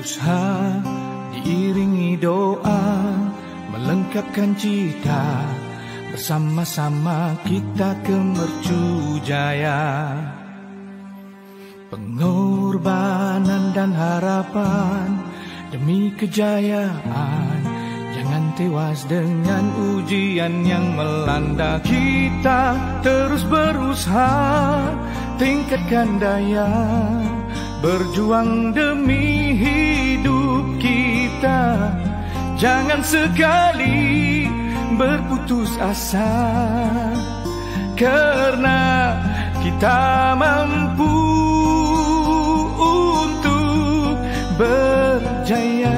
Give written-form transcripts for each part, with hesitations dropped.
berusaha diiringi doa melengkapkan cita, bersama-sama kita ke mercu jaya. Pengorbanan dan harapan demi kejayaan, jangan tewas dengan ujian yang melanda. Kita terus berusaha tingkatkan daya, berjuang demi hidup kita. Jangan sekali berputus asa, karena kita mampu untuk berjaya.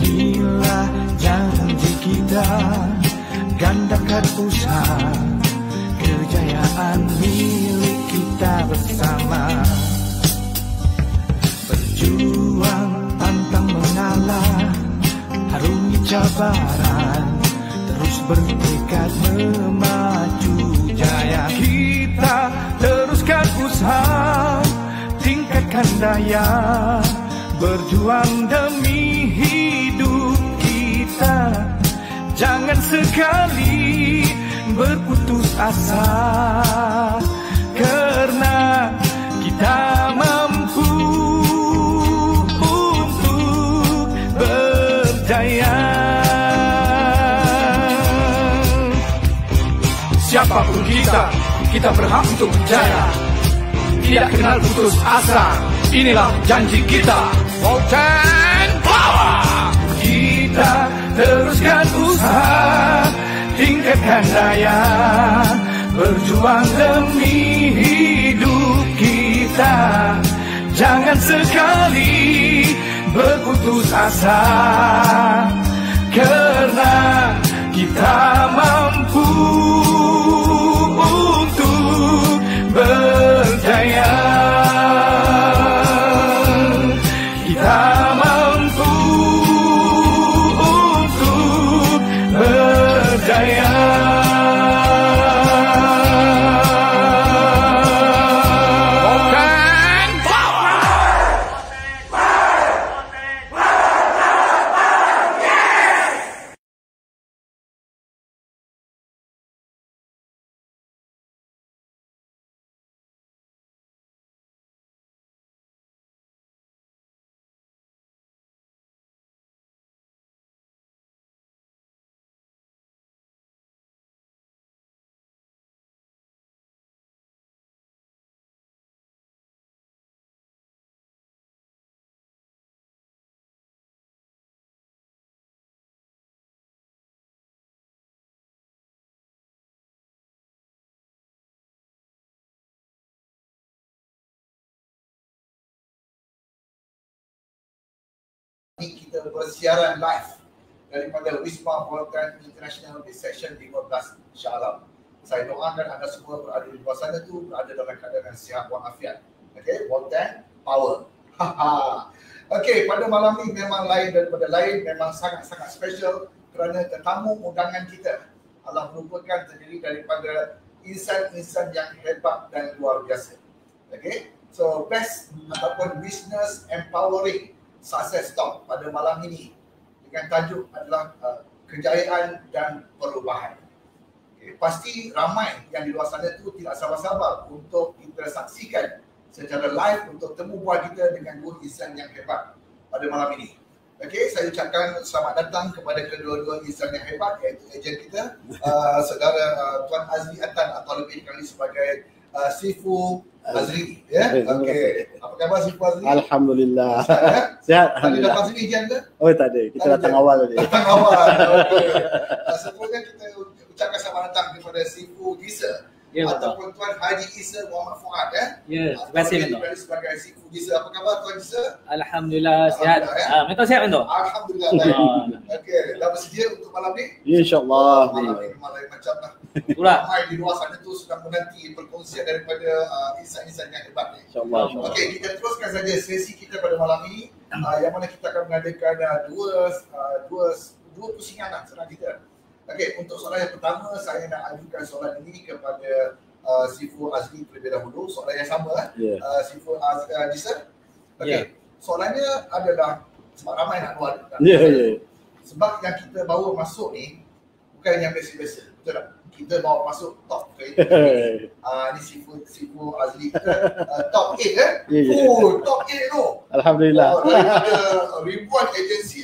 Inilah janji kita, gandakan usaha, kejayaan milik kita bersama. Berjuang pantang mengalah, harungi cabaran, terus bertekad memaju jaya. Kita teruskan usaha, tingkatkan daya, berjuang demi hidup kita. Jangan sekali berputus asa, karena kita mampu untuk berjaya. Siapapun kita berhak untuk berjaya. Tidak kenal putus asa, inilah janji kita. Volten Power. Kita teruskan usaha, tingkatkan daya, berjuang demi hidup kita. Jangan sekali berputus asa, karena kita mampu untuk berjaya. Kita mampu untuk berjaya. Kita bersiaran live daripada Wisma Volten International di Seksyen 15 Shah Alam. Saya doakan anda semua berada di luar sana tu berada dalam keadaan sihat walafiat. Okey, Volten Power. Okey, pada malam ni memang lain daripada lain, memang sangat-sangat special kerana tetamu undangan kita adalah merupakan terdiri daripada insan-insan yang hebat dan luar biasa. Okey, so best ataupun business empowering success talk pada malam ini dengan tajuk adalah kejayaan dan perubahan. Okay. Pasti ramai yang di luar sana tu tidak sabar-sabar untuk kita saksikan secara live untuk temu bual kita dengan dua insan yang hebat pada malam ini. Okey, saya ucapkan selamat datang kepada kedua-dua insan yang hebat, iaitu ejen kita, saudara Tuan Azli Atan atau lebih dikenali sebagai Sifu Azri, ya. Okey. Apa khabar Sifu Azri? Alhamdulillah. Sihat. Tadi datang sini ejen ke? Oh, tak ada. Kita datang awal tadi. Datang awal. Okey. Sebelumnya kita ucapkan selamat datang kepada Sifu Gisa, ataupun Tuan Haji Isa Muhammad Fuad, ya. Ya, terima kasih Mento. Sebagai Sifu Gisa. Apa khabar Tuan Gisa? Alhamdulillah sihat. Mento sihat Mento? Alhamdulillah. Okey, dah bersedia untuk malam ni? Ya, insya-Allah. Malam ni memang lain macam lah. Itulah. Ramai di luar sana tu sedang menanti perkongsian daripada insan-insan yang hebat ni. Insya-Allah. Okey, kita teruskan saja sesi kita pada malam ini, yang mana kita akan mengadakan dua pusingan lah senang kita. Okey, untuk soalan yang pertama saya nak ajukan soalan ini kepada Sifu Azli terlebih dahulu. Soalan yang sama Ya. Sifu Jason. Okey. Ya. Soalannya adalah sebab ramai nak keluar. Ya, ya. Sebab yang kita bawa masuk ni bukan yang biasa-biasa. Betul tak? Kita bawa masuk top ke itu. Ni Sifu Azli kita top 8 kan? Ya, ya. Oh, top 8 tu. Alhamdulillah. Daripada ribuan agensi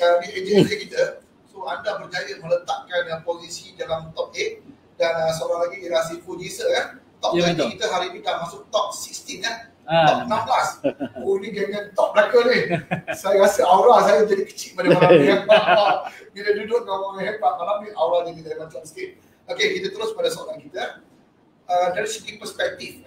kita. So anda berjaya meletakkan posisi dalam top 8 dan seorang lagi ialah Sifu Jason kan. Top Ya, 20 betul. kita hari ni dah masuk top 16 kan. Top 16. Oh ni geng top belakang ni. Saya rasa aura saya jadi kecil pada malam ni. Bila duduk dengan orang hebat malam ni aura jadi macam sikit. Okey, kita terus pada soalan kita. Dari segi perspektif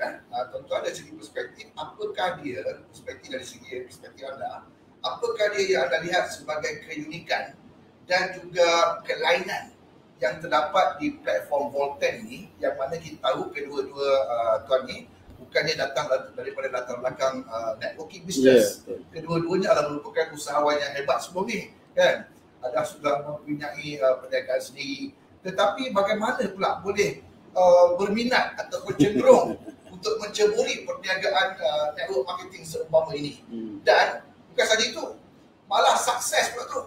tuan-tuan, dari segi perspektif, apakah dia perspektif dari segi perspektif anda, apakah dia yang anda lihat sebagai keunikan dan juga kelainan yang terdapat di platform Volten ni, yang mana kita tahu kedua-dua tuan ni bukannya datang daripada latar belakang networking business. Ya, betul. Kedua-duanya adalah merupakan usahawan yang hebat sebelum ni kan. Ada sudah mempunyai perniagaan sendiri. Tetapi bagaimana pula boleh berminat ataupun cenderung untuk menceburi perniagaan network marketing seumpama ini. Dan bukan saja itu, malah sukses pula tu.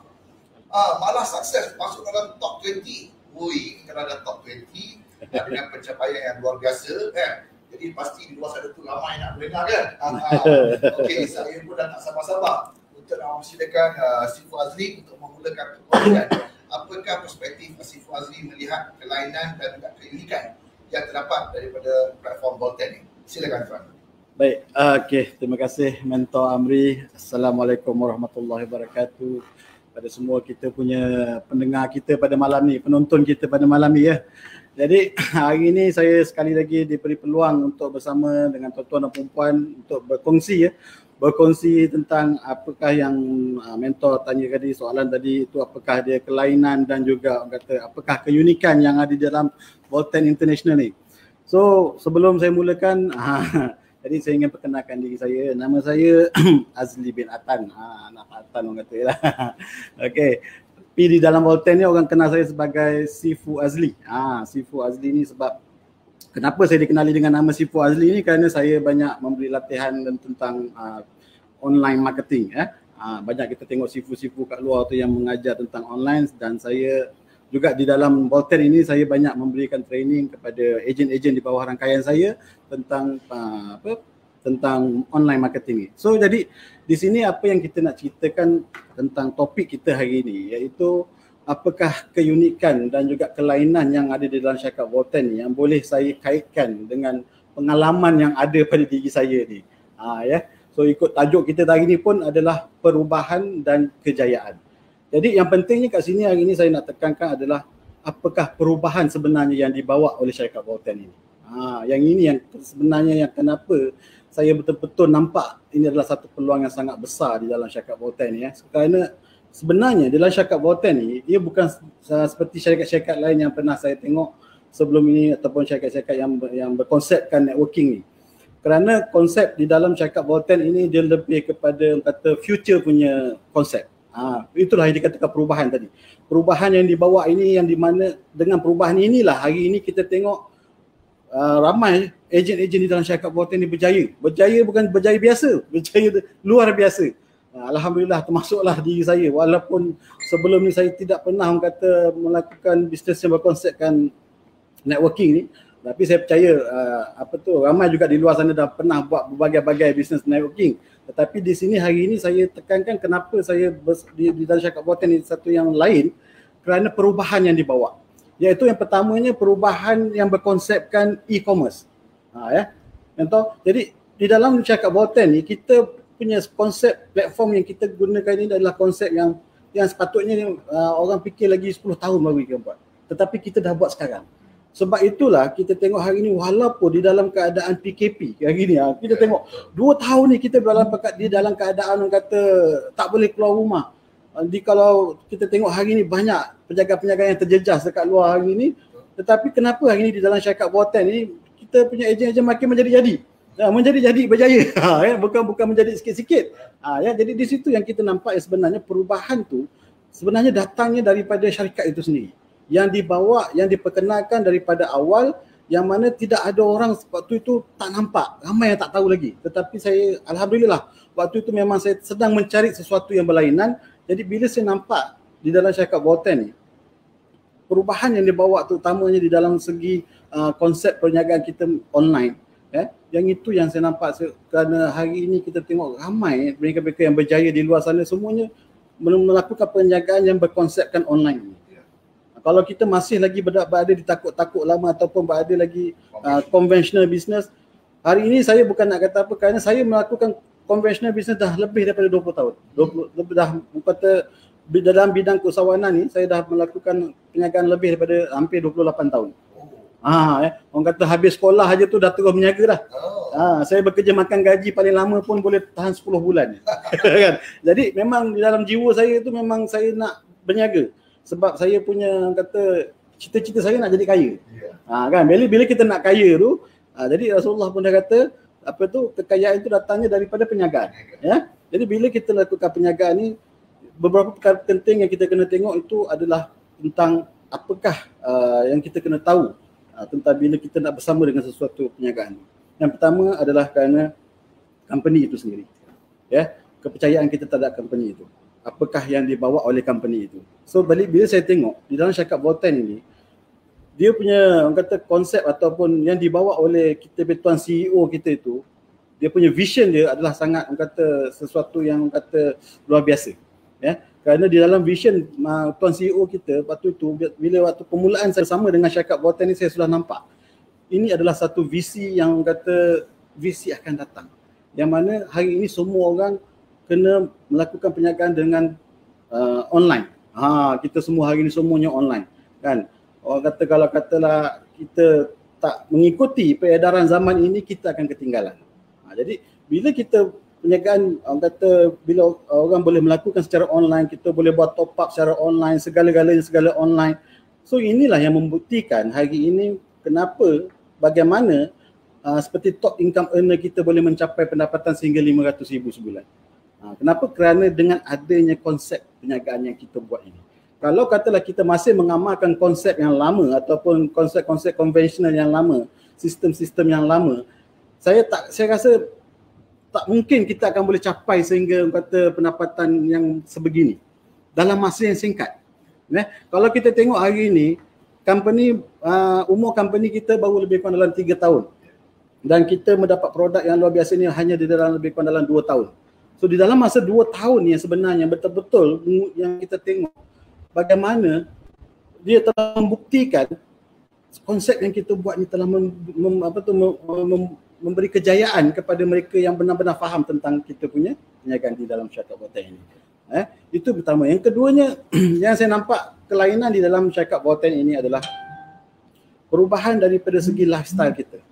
Malah sukses masuk dalam top 20. Ui, kalau ada top 20 dengan pencapaian yang luar biasa kan. Jadi pasti di luar sana tu ramai nak mendengar kan. Okey, saya pun dah tak sabar-sabar untuk nak mempersilakan Sifu Azli untuk memulakan perkongsian. Apakah perspektif Sifu Azli melihat kelainan dan juga keunikan yang terdapat daripada platform Volten ni? Silakan tuan. Baik, okey. Terima kasih Mentor Amri. Assalamualaikum warahmatullahi wabarakatuh. Pada semua kita punya pendengar kita pada malam ni, penonton kita pada malam ni ya. Jadi hari ini saya sekali lagi diberi peluang untuk bersama dengan tuan-tuan dan puan untuk berkongsi ya. Berkongsi tentang apakah yang mentor tanya tadi, soalan tadi itu apakah dia kelainan dan juga orang kata apakah keunikan yang ada di dalam Volten International ni. So sebelum saya mulakan jadi saya ingin perkenalkan diri saya. Nama saya Azli bin Atan. Anak Atan orang kata lah. Okey. Tapi di dalam Volten ni orang kenal saya sebagai Sifu Azli. Sifu Azli ni sebab kenapa saya dikenali dengan nama Sifu Azli ni, kerana saya banyak memberi latihan dan tentang online marketing banyak kita tengok sifu-sifu kat luar tu yang mengajar tentang online, dan saya juga di dalam Volten ini saya banyak memberikan training kepada ejen-ejen di bawah rangkaian saya tentang tentang online marketing ni. So jadi di sini apa yang kita nak ceritakan tentang topik kita hari ini, iaitu apakah keunikan dan juga kelainan yang ada di dalam syarikat Volten ni yang boleh saya kaitkan dengan pengalaman yang ada pada diri saya ni. So ikut tajuk kita hari ni pun adalah perubahan dan kejayaan. Jadi yang pentingnya kat sini hari ini saya nak tekankan adalah apakah perubahan sebenarnya yang dibawa oleh syarikat Volten ini. Yang ini yang sebenarnya yang kenapa saya betul-betul nampak ini adalah satu peluang yang sangat besar di dalam syarikat Volten ni ya. Kerana sebenarnya dalam syarikat Volten ni ia bukan seperti syarikat-syarikat lain yang pernah saya tengok sebelum ini ataupun syarikat-syarikat yang berkonsepkan networking ni. Kerana konsep di dalam syarikat Volten ini dia lebih kepada kata future punya konsep. Itulah yang dikatakan perubahan tadi. Perubahan yang dibawa ini yang di mana dengan perubahan inilah hari ini kita tengok ramai ejen-ejen di dalam syarikat Volten ini berjaya. Berjaya bukan berjaya biasa, berjaya luar biasa. Alhamdulillah termasuklah diri saya, walaupun sebelum ni saya tidak pernah orang kata melakukan bisnes yang berkonsepkan networking ni, tapi saya percaya ramai juga di luar sana dah pernah buat berbagai-bagai bisnes networking. Tetapi di sini hari ini saya tekankan kenapa saya di dalam syarikat Volten ini satu yang lain, kerana perubahan yang dibawa. Iaitu yang pertamanya perubahan yang berkonsepkan e-commerce. Contoh, jadi di dalam syarikat Volten ni kita punya konsep platform yang kita gunakan ini adalah konsep yang sepatutnya orang fikir lagi 10 tahun baru kita buat. Tetapi kita dah buat sekarang. Sebab itulah kita tengok hari ni walaupun di dalam keadaan PKP hari ni kita tengok 2 tahun ni kita di dalam keadaan orang kata tak boleh keluar rumah. Kalau kita tengok hari ni banyak penjaga-penjaga yang terjejas dekat luar hari ni, tetapi kenapa hari ni di dalam syarikat Volten ni kita punya ejen-ejen makin menjadi-jadi. Menjadi berjaya. Bukan menjadi sikit-sikit. Jadi di situ yang kita nampak sebenarnya perubahan tu sebenarnya datangnya daripada syarikat itu sendiri. Yang dibawa, yang diperkenalkan daripada awal yang mana tidak ada orang waktu itu tak nampak, ramai yang tak tahu lagi. Tetapi saya alhamdulillah waktu itu memang saya sedang mencari sesuatu yang berlainan. Jadi bila saya nampak di dalam syarikat Volten ni perubahan yang dibawa terutamanya di dalam segi konsep perniagaan kita online, yang itu yang saya nampak. Kerana hari ini kita tengok ramai mereka-mereka yang berjaya di luar sana semuanya melakukan perniagaan yang berkonsepkan online. Kalau kita masih lagi berada di takut-takut lama ataupun berada lagi conventional business, hari ini saya bukan nak kata apa, kerana saya melakukan conventional business dah lebih daripada 20 tahun. Dah kata dalam bidang keusahawanan ni saya dah melakukan perniagaan lebih daripada hampir 28 tahun. Orang kata habis sekolah aja tu dah terus berniaga dah. Saya bekerja makan gaji paling lama pun boleh tahan 10 bulan. Kan? Jadi memang di dalam jiwa saya tu memang saya nak berniaga. Sebab saya punya kata cita-cita saya nak jadi kaya. Kan bila kita nak kaya tu, jadi Rasulullah pun dah kata apa tu, kekayaan itu datangnya daripada perniagaan. Jadi bila kita lakukan perniagaan ni, beberapa perkara penting yang kita kena tengok itu adalah tentang apakah yang kita kena tahu tentang bila kita nak bersama dengan sesuatu perniagaan. Yang pertama adalah kerana company itu sendiri. Kepercayaan kita terhadap company itu. Apakah yang dibawa oleh company itu. So bila saya tengok di dalam syarikat Volten ini, dia punya orang kata konsep ataupun yang dibawa oleh kita tuan CEO kita itu, dia punya vision dia adalah sangat orang kata sesuatu yang orang kata luar biasa. Kerana di dalam vision tuan CEO kita waktu itu, bila waktu permulaan saya sama dengan syarikat Volten ini, saya sudah nampak ini adalah satu visi yang orang kata visi akan datang. Yang mana hari ini semua orang kena melakukan perniagaan dengan online. Kita semua hari ini semuanya online, kan? Orang kata kalau katalah kita tak mengikuti peredaran zaman ini, kita akan ketinggalan. Jadi bila kita perniagaan, orang kata bila orang boleh melakukan secara online, kita boleh buat top up secara online, segala-galanya segala online. So inilah yang membuktikan hari ini kenapa, bagaimana seperti top income earner kita boleh mencapai pendapatan sehingga 500,000 sebulan. Kenapa? Kerana dengan adanya konsep perniagaan yang kita buat ini. Kalau katalah kita masih mengamalkan konsep yang lama ataupun konsep-konsep konvensional yang lama, sistem-sistem yang lama, saya rasa tak mungkin kita akan boleh capai sehingga kata pendapatan yang sebegini dalam masa yang singkat. Kalau kita tengok hari ini, umur company kita baru lebih kurang dalam 3 tahun. Dan kita mendapat produk yang luar biasa ni hanya di dalam lebih kurang dalam 2 tahun. So di dalam masa 2 tahun ni sebenarnya betul-betul yang kita tengok bagaimana dia telah membuktikan konsep yang kita buat ni telah memberi kejayaan kepada mereka yang benar-benar faham tentang kita punya perniagaan di dalam syarikat Volten ini. Itu pertama. Yang keduanya yang saya nampak kelainan di dalam syarikat Volten ini adalah perubahan daripada segi lifestyle kita.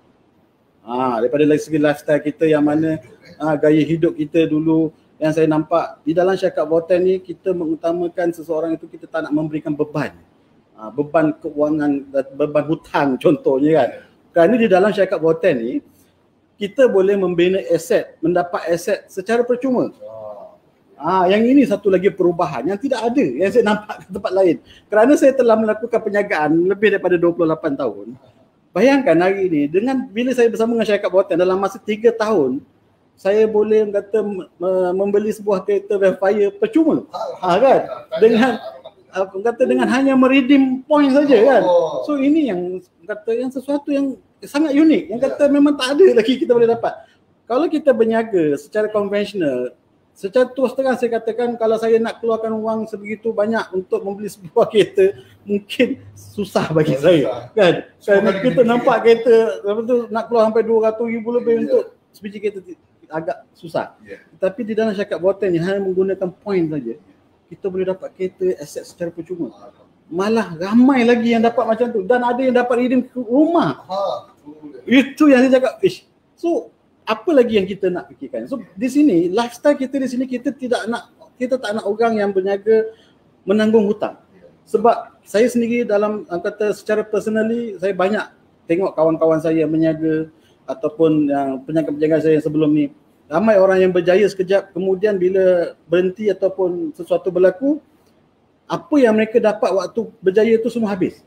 Daripada segi lifestyle kita yang mana gaya hidup kita dulu, yang saya nampak di dalam syarikat Volten ni, kita mengutamakan seseorang itu kita tak nak memberikan beban. Beban keuangan, beban hutang contohnya kan. Kerana di dalam syarikat Volten ni, kita boleh membina aset, mendapat aset secara percuma. Yang ini satu lagi perubahan yang tidak ada, yang saya nampak ke tempat lain. Kerana saya telah melakukan perniagaan lebih daripada 28 tahun. Bayangkan hari ini, bila saya bersama dengan syarikat Volten dalam masa 3 tahun, saya boleh kata membeli sebuah kereta Velfire percuma. Kan? Dengan hanya meredeem point saja kan. So ini yang sesuatu yang sangat unik, yang kata memang tak ada lagi kita boleh dapat. Kalau kita berniaga secara konvensional, secara terus terang saya katakan, kalau saya nak keluarkan wang sebegitu banyak untuk membeli sebuah kereta, mungkin susah bagi saya. Kan? Kerana kita nampak kereta nak keluar sampai 200,000 lebih untuk sebiji kereta, agak susah. Tapi di dalam syarikat Volten ni hanya menggunakan point saja, kita boleh dapat kereta aset secara percuma. Malah ramai lagi yang dapat macam tu, dan ada yang dapat redeem ke rumah. Itu yang saya cakap. So apa lagi yang kita nak fikirkan? So di sini lifestyle kita di sini, kita tak nak orang yang berniaga menanggung hutang. Sebab saya sendiri dalam kata secara personally, saya banyak tengok kawan-kawan saya yang berniaga ataupun yang penjaga-penjaga saya yang sebelum ni, ramai orang yang berjaya sekejap, kemudian bila berhenti ataupun sesuatu berlaku, apa yang mereka dapat waktu berjaya itu semua habis.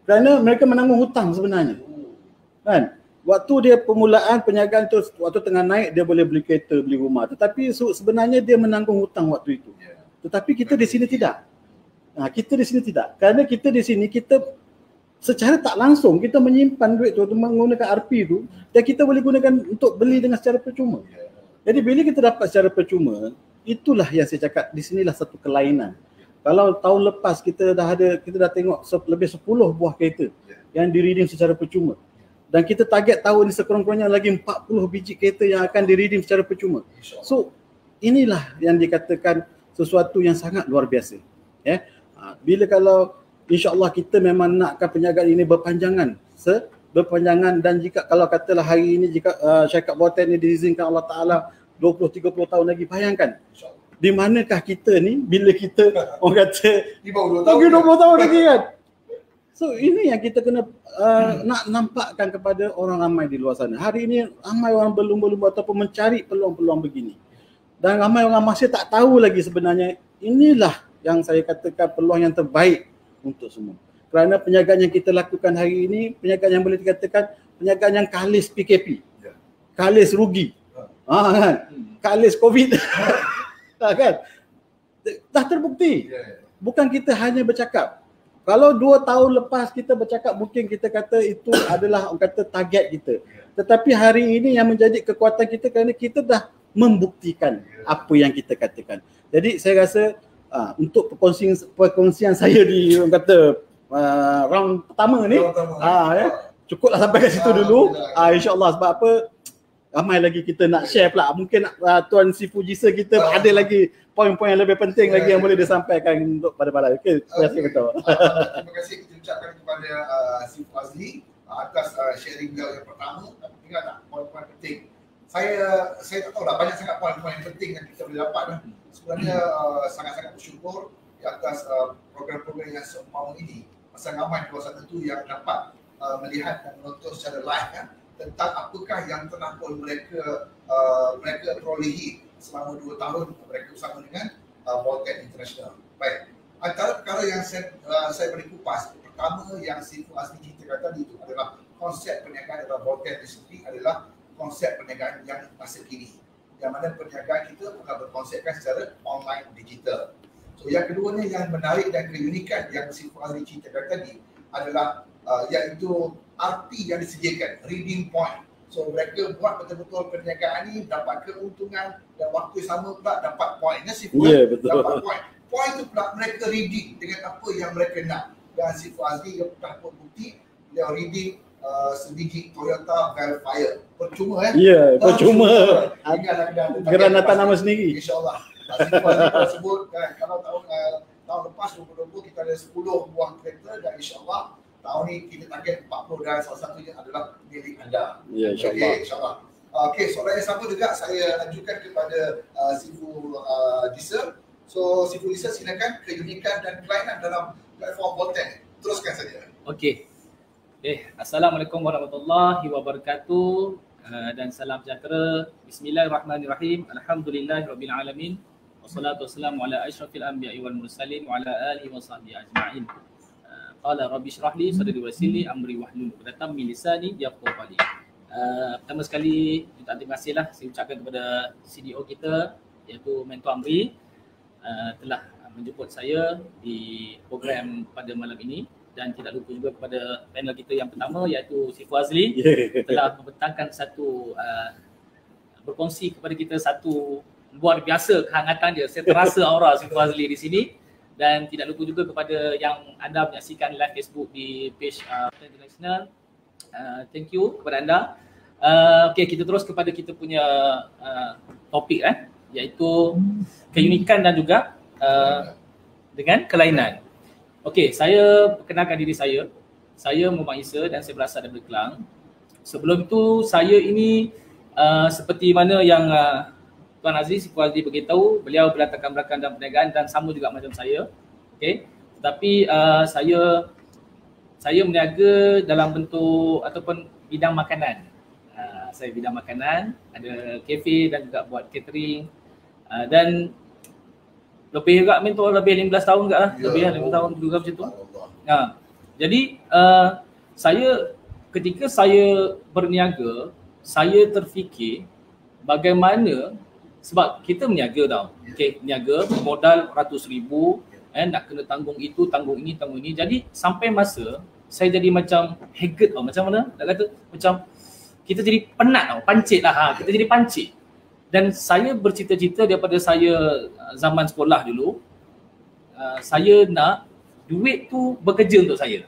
Kerana mereka menanggung hutang sebenarnya. Kan? Waktu dia permulaan perniagaan tu, waktu tengah naik dia boleh beli kereta, beli rumah. Tetapi sebenarnya dia menanggung hutang waktu itu. Tetapi kita di sini tidak. Kita di sini tidak. Kerana kita di sini kita secara tak langsung kita menyimpan duit tu menggunakan RP tu dan kita boleh gunakan untuk beli dengan secara percuma. Jadi bila kita dapat secara percuma, itulah yang saya cakap, di sinilah satu kelainan. Kalau tahun lepas kita dah tengok lebih 10 buah kereta yang di-redeem secara percuma. Dan kita target tahun ni sekurang-kurangnya lagi 40 biji kereta yang akan di-redeem secara percuma. So inilah yang dikatakan sesuatu yang sangat luar biasa. Bila kalau insya-Allah kita memang nakkan perniagaan ini berpanjangan dan jika kalau katalah hari ini jika syarikat Bolten ini diizinkan Allah Taala 20-30 tahun lagi, bayangkan di manakah kita ni bila kita orang kata Di bawah 20 tahun lagi kan. So ini yang kita kena nak nampakkan kepada orang ramai di luar sana. Hari ini ramai orang berlumba-lumba ataupun mencari peluang-peluang begini. Dan ramai orang masih tak tahu lagi sebenarnya inilah yang saya katakan peluang yang terbaik untuk semua. Kerana perniagaan yang kita lakukan hari ini, perniagaan yang boleh dikatakan perniagaan yang kalis PKP. Kalis rugi. Kan? Kalis COVID. Kan? Dah terbukti. Bukan kita hanya bercakap. Kalau 2 tahun lepas kita bercakap, mungkin kita kata itu adalah orang kata target kita. Tetapi hari ini yang menjadi kekuatan kita kerana kita dah membuktikan apa yang kita katakan. Jadi saya rasa untuk perkongsian saya di orang kata round pertama ni cukuplah sampai kat situ dulu. InsyaAllah, sebab apa, ramai lagi kita nak share pula. Mungkin Tuan Si Fujisa kita ada lagi poin-poin yang lebih penting lagi yang boleh disampaikan untuk pada malam. Okey, terima kasih betul. Terima kasih kita ucapkan kepada Si Fazli atas sharing beliau yang pertama. Ingat tak poin-poin penting? Saya tak tahu lah, banyak sangat poin-poin yang penting yang kita boleh dapat. Sebenarnya sangat-sangat bersyukur di atas program-program yang seumpama ini. Masa ramai di luar sana tu yang dapat melihat dan menonton secara live tentang apakah yang telah pun mereka perolehi selama 2 tahun mereka bersama dengan Bolten International. Baik, antara perkara yang saya boleh kupas, pertama yang Si Fazli cerita tadi itu adalah konsep perniagaan dalam Bolten di sendiri adalah konsep perniagaan yang masa kini, yang mana perniagaan kita akan berkonsepkan secara online digital. So yang keduanya yang menarik dan keunikan yang Si Fazli ceritakan tadi adalah iaitu RP yang disediakan, redeem point. So mereka buat betul-betul perniagaan ni dapat keuntungan dan waktu sama pula dapat point. Si Fazli dapat point. Point tu pula mereka redeem dengan apa yang mereka nak. Dan Si Fazli yang dah pun bukti dia redeem sebiji Toyota Velfire. Percuma percuma. Geran atas nama sendiri. InsyaAllah. Si Fazli tersebut kalau tahun lepas 2020 kita ada 10 buah kereta dan insyaAllah tahun ni kita target 40 dan salah satunya adalah milik anda. Ya, insyaAllah. Okay, insyaAllah. Okey, soalan yang sama juga saya ajukan kepada Si Fujisa. So Si Fujisa silakan keunikan dan kelainan dalam platform Bolten. Teruskan saja. Okey. Assalamualaikum warahmatullahi wabarakatuh dan salam sejahtera. Bismillahirrahmanirrahim. Alhamdulillahirabbil alamin. Wassalatu wassalamu ala asyrafil anbiya'i wal mursalin wa ala alihi wa sahbihi ajma'in. Qala rabbi shrah li sadri wa yassir li amri wahlul 'uqdatam min lisani yafqahu qawli. Pertama sekali terima kasihlah saya ucapkan kepada CDO kita iaitu Mentor Amri telah menjemput saya di program pada malam ini, dan tidak lupa juga kepada panel kita yang pertama iaitu Si Fazli telah membentangkan satu berkongsi kepada kita satu luar biasa kehangatan dia. Saya terasa aura Si Fazli di sini. Dan tidak lupa juga kepada yang anda menyaksikan live Facebook di page International. Thank you kepada anda. Okey, kita terus kepada kita punya topik iaitu keunikan dan juga dengan kelainan. Okey, saya perkenalkan diri saya. Saya Muhammad Isa dan saya berasal dari Kelang. Sebelum itu saya ini seperti mana yang Tuan Aziz Si Fazli beritahu, beliau berlatar belakang dalam perniagaan dan sama juga macam saya. Okey. Tetapi saya berniaga dalam bentuk ataupun bidang makanan. Saya bidang makanan, ada kafe dan juga buat catering. Dan lebih juga mentor lebih 15 tahun juga lah. Lebih 15 tahun juga macam tu. Jadi ketika saya berniaga, saya terfikir bagaimana, sebab kita berniaga tau. Okay, berniaga modal ratus ribu, nak kena tanggung itu, tanggung ini. Jadi sampai masa saya jadi macam haggard tau, macam mana nak kata, macam kita jadi penat tau, pancit lah, kita jadi pancit. Dan saya bercita-cita daripada saya zaman sekolah dulu, saya nak duit tu bekerja untuk saya.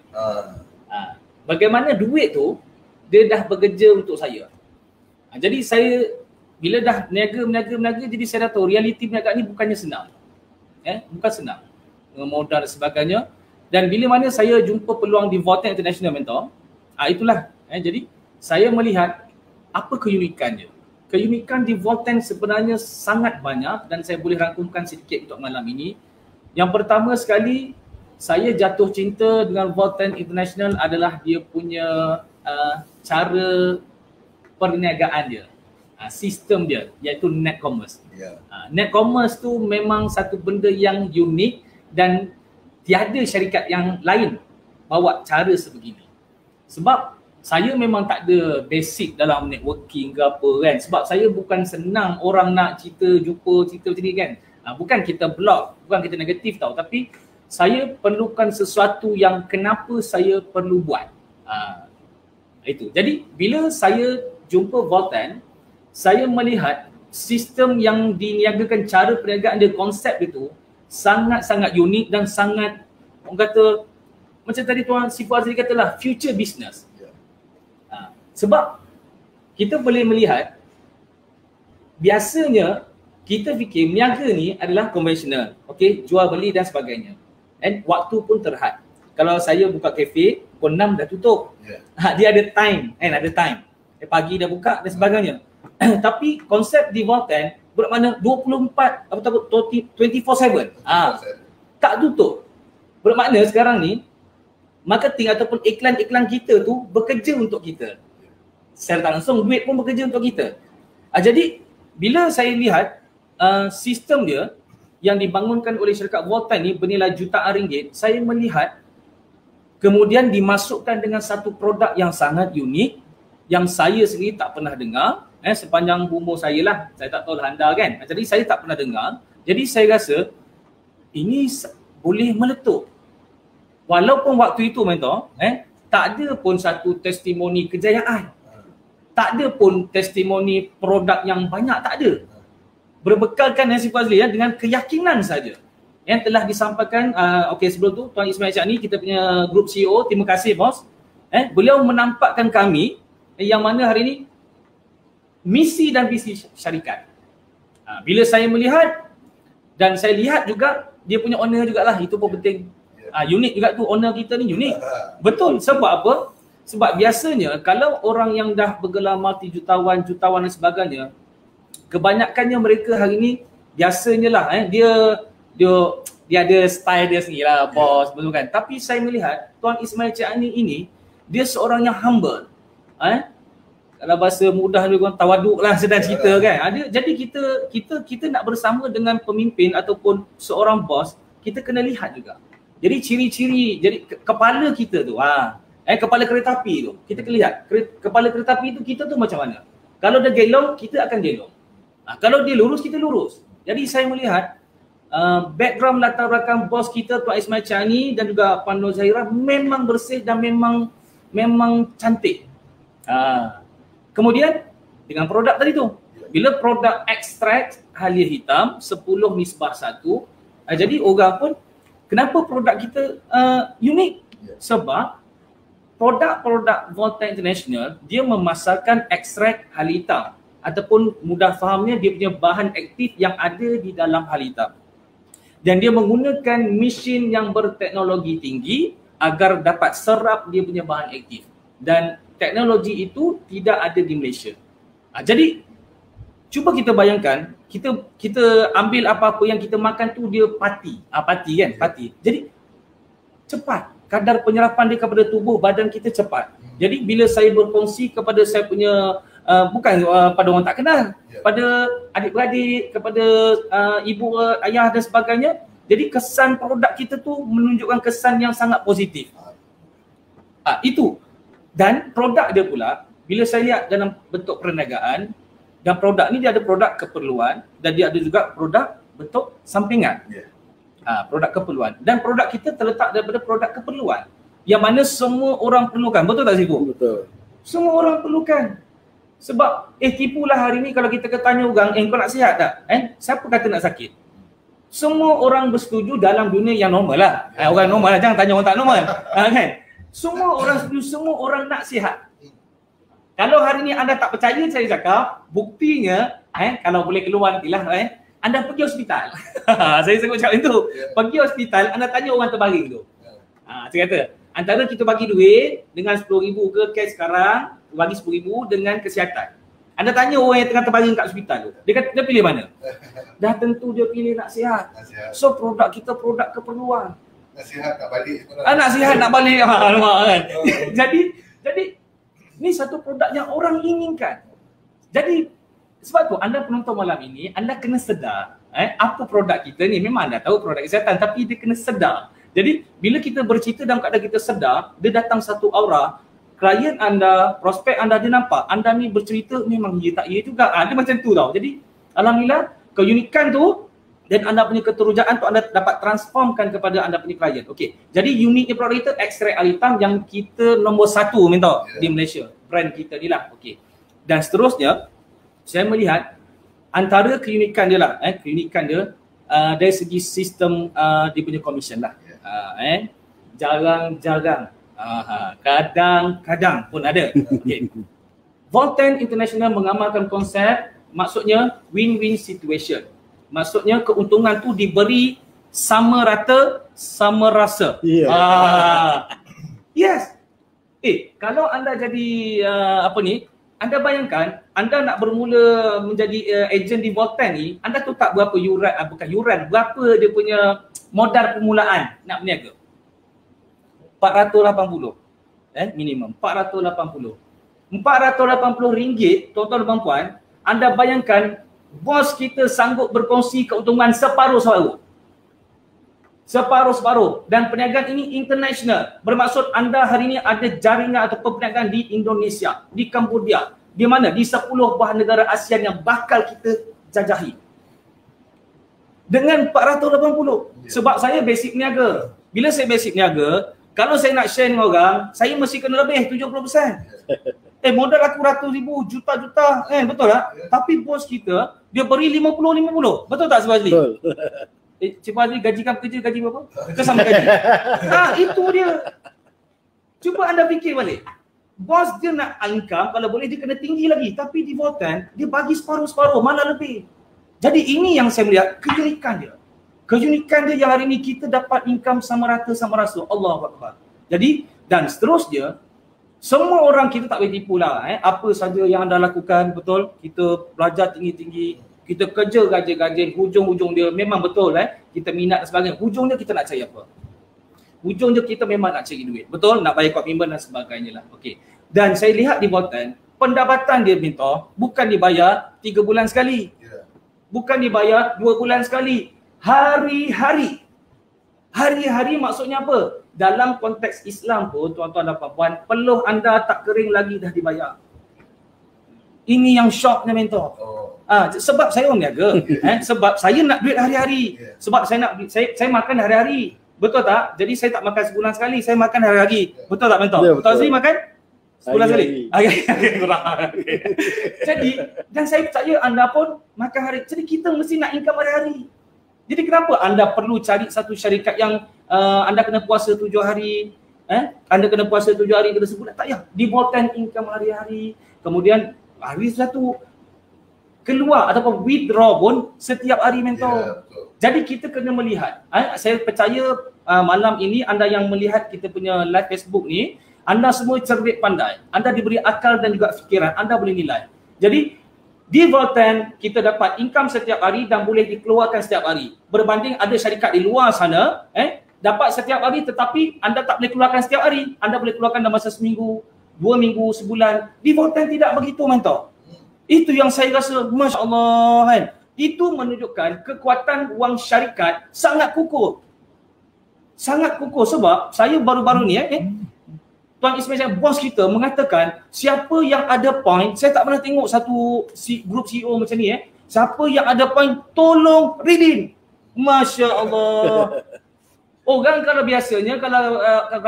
Bagaimana duit tu dia dah bekerja untuk saya. Jadi saya bila dah berniaga, jadi saya dah tahu realiti perniagaan ni bukannya senang. Bukan senang. Dengan modal dan sebagainya. Dan bila mana saya jumpa peluang di Volten International Mentor, itulah. Jadi saya melihat apa keunikannya. Keunikan di Volten sebenarnya sangat banyak dan saya boleh rangkumkan sedikit untuk malam ini. Yang pertama sekali, saya jatuh cinta dengan Volten International adalah dia punya cara perniagaan dia, sistem dia, iaitu net commerce. Net commerce tu memang satu benda yang unik dan tiada syarikat yang lain bawa cara sebegini. Sebab saya memang tak ada basic dalam networking ke apa kan. Sebab saya bukan senang orang nak jumpa cerita macam ni kan. Bukan kita blog, bukan kita negatif tau, tapi saya perlukan sesuatu yang kenapa saya perlu buat. Itu. Jadi bila saya jumpa Volten, saya melihat sistem yang diniagakan, cara perniagaan dia, konsep itu sangat-sangat unik dan sangat, orang kata macam tadi Tuan Sifat Azri katalah, future business. Sebab kita boleh melihat biasanya kita fikir niaga ni adalah konvensional, okey, jual beli dan sebagainya. And waktu pun terhad. Kalau saya buka kafe, pukul 6 dah tutup. Dia ada time, ada time. Pagi dah buka dan sebagainya. Tapi konsep di Volten bermakna 24/7. Tak tutup. Bermakna sekarang ni marketing ataupun iklan-iklan kita tu bekerja untuk kita. Secara tak langsung duit pun bekerja untuk kita. Jadi bila saya lihat sistem dia yang dibangunkan oleh syarikat Volten ni bernilai jutaan ringgit, saya melihat kemudian dimasukkan dengan satu produk yang sangat unik yang saya sendiri tak pernah dengar sepanjang umur saya lah. Saya tak tahu anda kan. Jadi saya tak pernah dengar. Jadi saya rasa ini boleh meletup. Walaupun waktu itu mentor, tak ada pun satu testimoni kejayaan. Tak ada pun testimoni produk yang banyak, tak ada. Berbekalkan Sifat Azli dengan keyakinan saja yang telah disampaikan. Okey, sebelum tu Tuan Ismail Syahni, kita punya group CEO, terima kasih bos. Beliau menampakkan kami yang mana hari ini misi dan visi syarikat. Bila saya melihat dan saya lihat juga dia punya owner jugalah, itu pun penting. Unik juga tu, owner kita ni unik. Betul, sebab apa? Sebab biasanya kalau orang yang dah bergelar multi-jutawan dan sebagainya, kebanyakannya mereka hari ni biasanya lah dia ada style dia sendiri lah, bos, betul kan. Tapi saya melihat Tuan Ismail Syahni ini, dia seorang yang humble. Kalau bahasa mudah dia orang tawaduk lah, sedang cerita kan. Jadi kita nak bersama dengan pemimpin ataupun seorang bos, kita kena lihat juga. Jadi ciri-ciri, jadi kepala kita tu, kepala kereta api tu, kita kena lihat kepala kereta api tu kita tu macam mana. Kalau dia gelong, kita akan gelong. Kalau dia lurus, kita lurus. Jadi saya melihat background latar belakang bos kita Tuan Ismail Syahni dan juga Puan Nur Zahirah memang bersih dan memang cantik. Kemudian dengan produk tadi tu, bila produk ekstrak halia hitam 10 nisbah 1, jadi orang pun kenapa produk kita unik? Sebab produk-produk Volten International dia memasarkan ekstrak halia hitam, ataupun mudah fahamnya dia punya bahan aktif yang ada di dalam halia hitam. Dan dia menggunakan mesin yang berteknologi tinggi agar dapat serap dia punya bahan aktif. Dan teknologi itu tidak ada di Malaysia. Jadi cuba kita bayangkan, kita ambil apa-apa yang kita makan tu dia pati kan, pati. Jadi cepat kadar penyerapan dia kepada tubuh badan kita cepat. Jadi bila saya berkongsi kepada saya punya bukan pada orang tak kenal, pada adik-beradik, kepada ibu, ayah dan sebagainya, jadi kesan produk kita tu menunjukkan kesan yang sangat positif. Itu. Dan produk dia pula, bila saya lihat dalam bentuk perniagaan, dan produk ni dia ada produk keperluan dan dia ada juga produk bentuk sampingan. Produk keperluan. Dan produk kita terletak daripada produk keperluan yang mana semua orang perlukan. Betul tak Sifu? Betul. Semua orang perlukan. Sebab tipulah hari ni kalau kita tanya orang, kau nak sihat tak? Siapa kata nak sakit? Semua orang bersetuju dalam dunia yang normal lah. Orang normal lah, jangan tanya orang tak normal. Kan? Semua orang setuju, semua orang nak sihat. Kalau hari ni anda tak percaya saya cakap, buktinya kalau boleh keluar nantilah anda pergi hospital. Saya sanggup cakap itu. Pergi hospital, anda tanya orang terbaring tu. Saya kata, antara kita bagi duit dengan 10,000 ke cash sekarang, bagi 10,000 dengan kesihatan. Anda tanya orang yang tengah terbaring kat hospital tu, dia kata dia pilih mana? Dah tentu dia pilih nak sihat. So produk kita produk keperluan. Nak sihat nak balik. Nak sihat nak balik. Alamak kan. Jadi ni satu produk yang orang inginkan. Jadi sebab tu anda penonton malam ini, anda kena sedar apa produk kita ni. Memang anda tahu produk kesihatan, tapi dia kena sedar. Jadi bila kita bercerita dalam keadaan kita sedar, dia datang satu aura, klien anda, prospek anda dia nampak anda ni bercerita memang ya tak ya juga. Dia macam tu tau. Jadi alhamdulillah keunikan tu dan anda punya keterujaan tu anda dapat transformkan kepada anda punya klien. Okey. Jadi uniknya produk kita ekstrak alitam yang kita nombor 1 minta di Malaysia. Brand kita ni lah. Okey. Dan seterusnya saya melihat antara keunikan dia lah, keunikan dia dari segi sistem dia punya commission lah. Jarang-jarang, kadang-kadang pun ada. Okay. Volten International mengamalkan konsep, maksudnya win-win situation. Maksudnya keuntungan tu diberi sama rata, sama rasa. Yes. Kalau anda jadi anda bayangkan anda nak bermula menjadi ejen di Volten ni, anda tu tak berapa yuran, berapa dia punya modal permulaan nak berniaga? 480 minimum 480 RM480, tuan-tuan dan puan, anda bayangkan bos kita sanggup berkongsi keuntungan separuh-separuh dan perniagaan ini international. Bermaksud anda hari ini ada jaringan atau perniagaan di Indonesia, di Cambodia, di mana? Di 10 buah negara ASEAN yang bakal kita jajahi dengan 480. Sebab saya basic niaga. Bila saya basic niaga, kalau saya nak share dengan orang, saya mesti kena lebih 70%. Modal aku ratus ribu, juta-juta, betul tak? Tapi bos kita, dia beri 50-50. Betul tak Cik Fazli? Betul. Cik Fazli gajikan pekerja gaji berapa? Ke sama gaji? Itu dia. Cuba anda fikir balik. Bos dia nak income, kalau boleh dia kena tinggi lagi. Tapi di Volten, dia bagi separuh-separuh, malah lebih. Jadi ini yang saya melihat keunikan dia. Keunikan dia yang hari ini kita dapat income sama rata sama rasa. Allahu Akbar. Jadi dan seterusnya, semua orang kita tak boleh tipu lah. Apa saja yang anda lakukan, betul. Kita belajar tinggi-tinggi, kita kerja gaji-gaji, hujung-hujung dia memang betul kita minat dan sebagainya. Hujung dia kita nak cari apa? Hujung dia kita memang nak cari duit. Betul, nak bayar komitmen dan sebagainya lah. Okey. Dan saya lihat di Volten, pendapatan dia minta bukan dibayar 3 bulan sekali. Bukan dibayar 2 bulan sekali. Hari-hari. Hari-hari maksudnya apa? Dalam konteks Islam pun, tuan-tuan dan puan-puan, peluh anda tak kering lagi dah dibayar. Ini yang shocknya mentor. Sebab saya orang niaga. Sebab saya nak duit hari-hari. Sebab saya nak duit, saya makan hari-hari. Betul tak? Jadi saya tak makan sebulan sekali, saya makan hari-hari. Betul tak mentor? Betul Azri makan? Sebulan sekali? Jadi, dan saya percaya anda pun makan hari. Jadi kita mesti nak income hari-hari. Jadi kenapa anda perlu cari satu syarikat yang anda kena puasa 7 hari, anda kena puasa 7 hari kena sebulan? Tak payah. Di Volten income hari-hari. Kemudian hari satu keluar ataupun withdraw pun setiap hari mentor. Jadi kita kena melihat. Saya percaya malam ini anda yang melihat kita punya live Facebook ni, anda semua cerdik pandai. Anda diberi akal dan juga fikiran. Anda boleh nilai. Jadi di Volten kita dapat income setiap hari dan boleh dikeluarkan setiap hari. Berbanding ada syarikat di luar sana dapat setiap hari tetapi anda tak boleh keluarkan setiap hari. Anda boleh keluarkan dalam masa seminggu, 2 minggu, sebulan. Di Volten tidak begitu mentor. Itu yang saya rasa masya-Allah kan. Itu menunjukkan kekuatan wang syarikat sangat kukuh. Sangat kukuh sebab saya baru-baru ni Tuan Ismail, bos kita mengatakan siapa yang ada point, saya tak pernah tengok satu grup CEO macam ni siapa yang ada point tolong redeem. Masya Allah. Orang kalau biasanya kalau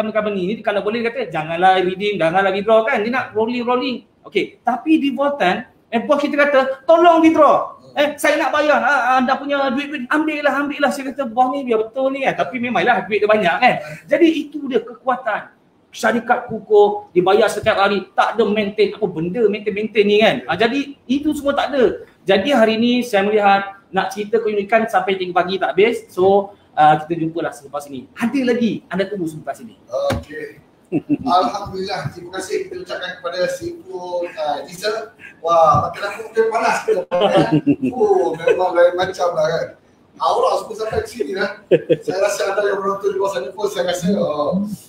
company ni kalau boleh kata janganlah redeem, janganlah withdraw kan, dia nak rolling. Okey, tapi di Voltan bos kita kata tolong withdraw. Saya nak bayar, anda punya duit ambillah. Saya kata bos ni biar betul ni kan, tapi memanglah duit dia banyak kan. Jadi itu dia kekuatan syarikat kukuh, dibayar setiap hari, tak ada maintain apa benda maintain ni kan. Jadi itu semua tak ada. Jadi hari ni saya melihat nak cerita keunikan sampai 3 pagi tak habis. So kita jumpalah selepas ini. Anda tunggu selepas ini. Okey. Alhamdulillah, terima kasih kita ucapkan kepada Sifu Diesel. Wah, makin aku dia panas kita kan. Memang lain macam lah kan. Aura semua sampai ke sini lah. Saya rasa ada yang menonton di bawah sana pun saya rasa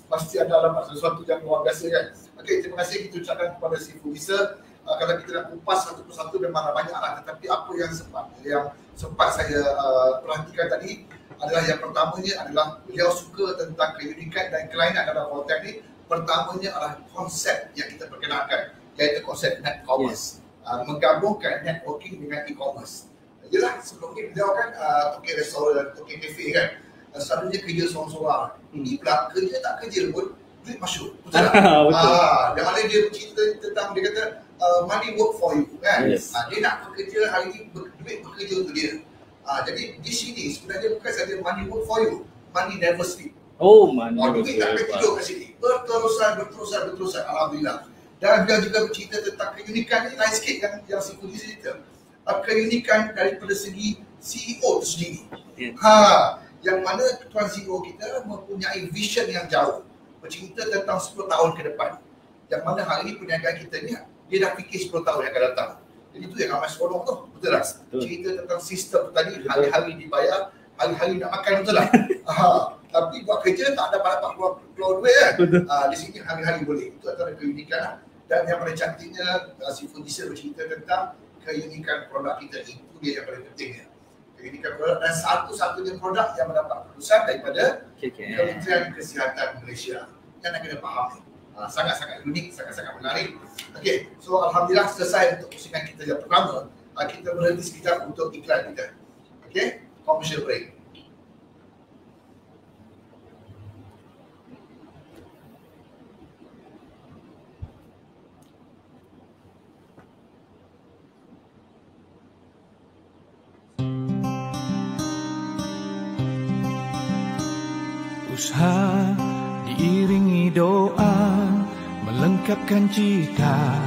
pasti ada dapat sesuatu yang luar biasa kan. Okey, terima kasih kita ucapkan kepada Sifu Diesel. Kalau kita nak kupas satu persatu memang banyak lah, tetapi apa yang sempat saya perhatikan tadi adalah yang pertamanya adalah beliau suka tentang keunikan dan kelainan dalam Voltan ni. Pertamanya adalah konsep yang kita perkenalkan, iaitu konsep net commerce. Menggabungkan networking dengan e-commerce. Yelah, sebelum ni beliau kan token restoran, token cafe kan, selalunya kerja seorang-seorang. Ini pula kerja tak kerja pun duit masuk. Betul tak? Yang mana dia cerita tentang, dia kata money work for you kan. Yes. Dia nak bekerja hari ni, duit bekerja untuk dia. Jadi di sini sebenarnya bukan saja money work for you, money never sleep. Duit tak akan tidur kat sini. Berterusan. Alhamdulillah. Dan dia juga bercerita tentang keunikan ni lain sikit yang Sifu cerita. Keunikan daripada segi CEO itu sendiri. Yang mana tuan CEO kita mempunyai vision yang jauh. Bercerita tentang 10 tahun ke depan. Yang mana hari ini perniagaan kita ni dia dah fikir 10 tahun yang akan datang. Jadi itu yang ramai seronok tu, betul tak? Cerita tentang sistem tadi, hari-hari dibayar, hari-hari nak makan, betul tak? Tapi buat kerja tak dapat keluar duit kan? Di sini hari-hari boleh. Itu antara keunikan lah. Dan yang paling cantiknya, Sifu Diesel bercerita tentang keunikan produk kita. Itu dia yang paling pentingnya. Keunikan produk dan satu-satunya produk yang mendapat kelulusan daripada Kementerian Kesihatan Malaysia. Yang nak kena faham ni. Sangat-sangat unik, sangat-sangat menarik. Okey, so alhamdulillah selesai untuk pusingan kita yang pertama. Kita berhenti sekejap untuk iklan kita. Okey, commercial break. Usaha diiringi doa melengkapkan cita,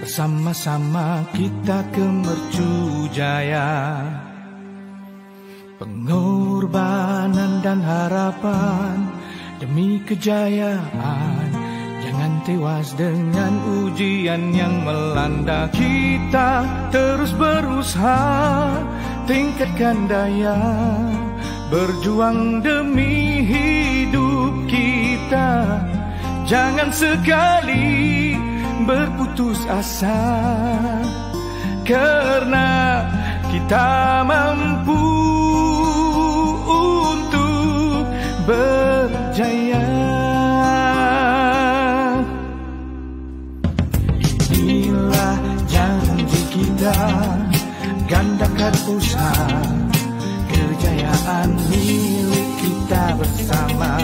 bersama-sama kita ke mercu jaya. Pengorbanan dan harapan demi kejayaan, jangan tewas dengan ujian yang melanda. Kita terus berusaha, tingkatkan daya, berjuang demi hidup kita. Jangan sekali berputus asa, karena kita mampu untuk berjaya. Inilah janji kita, gandakan usaha, kejayaan milik kita bersama.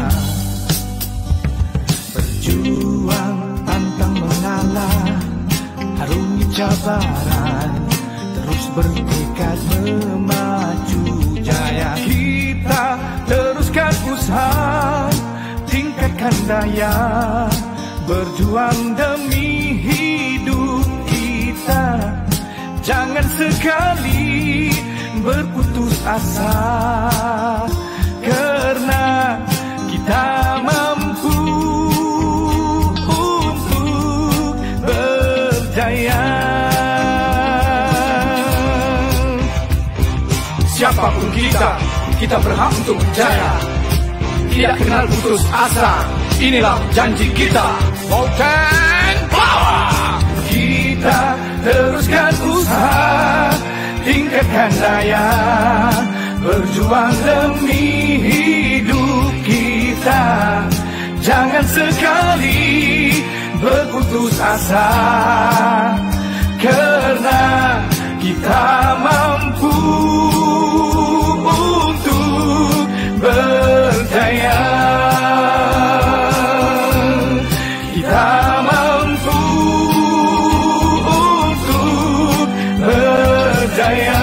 Berjuang pantang mengalah, harungi cabaran, terus bertekad memaju jaya. Kita teruskan usaha, tingkatkan daya, berjuang demi hidup kita. Jangan sekali berputus asa, karena kita mampu untuk berjaya. Siapapun kita berhak untuk berjaya. Tidak kenal putus asa, inilah janji kita. Voltan Power. Kita teruskan usaha, tingkatkan daya, berjuang demi hidup kita. Jangan sekali asa, kerana kita mampu untuk berjaya. Kita mampu untuk berjaya.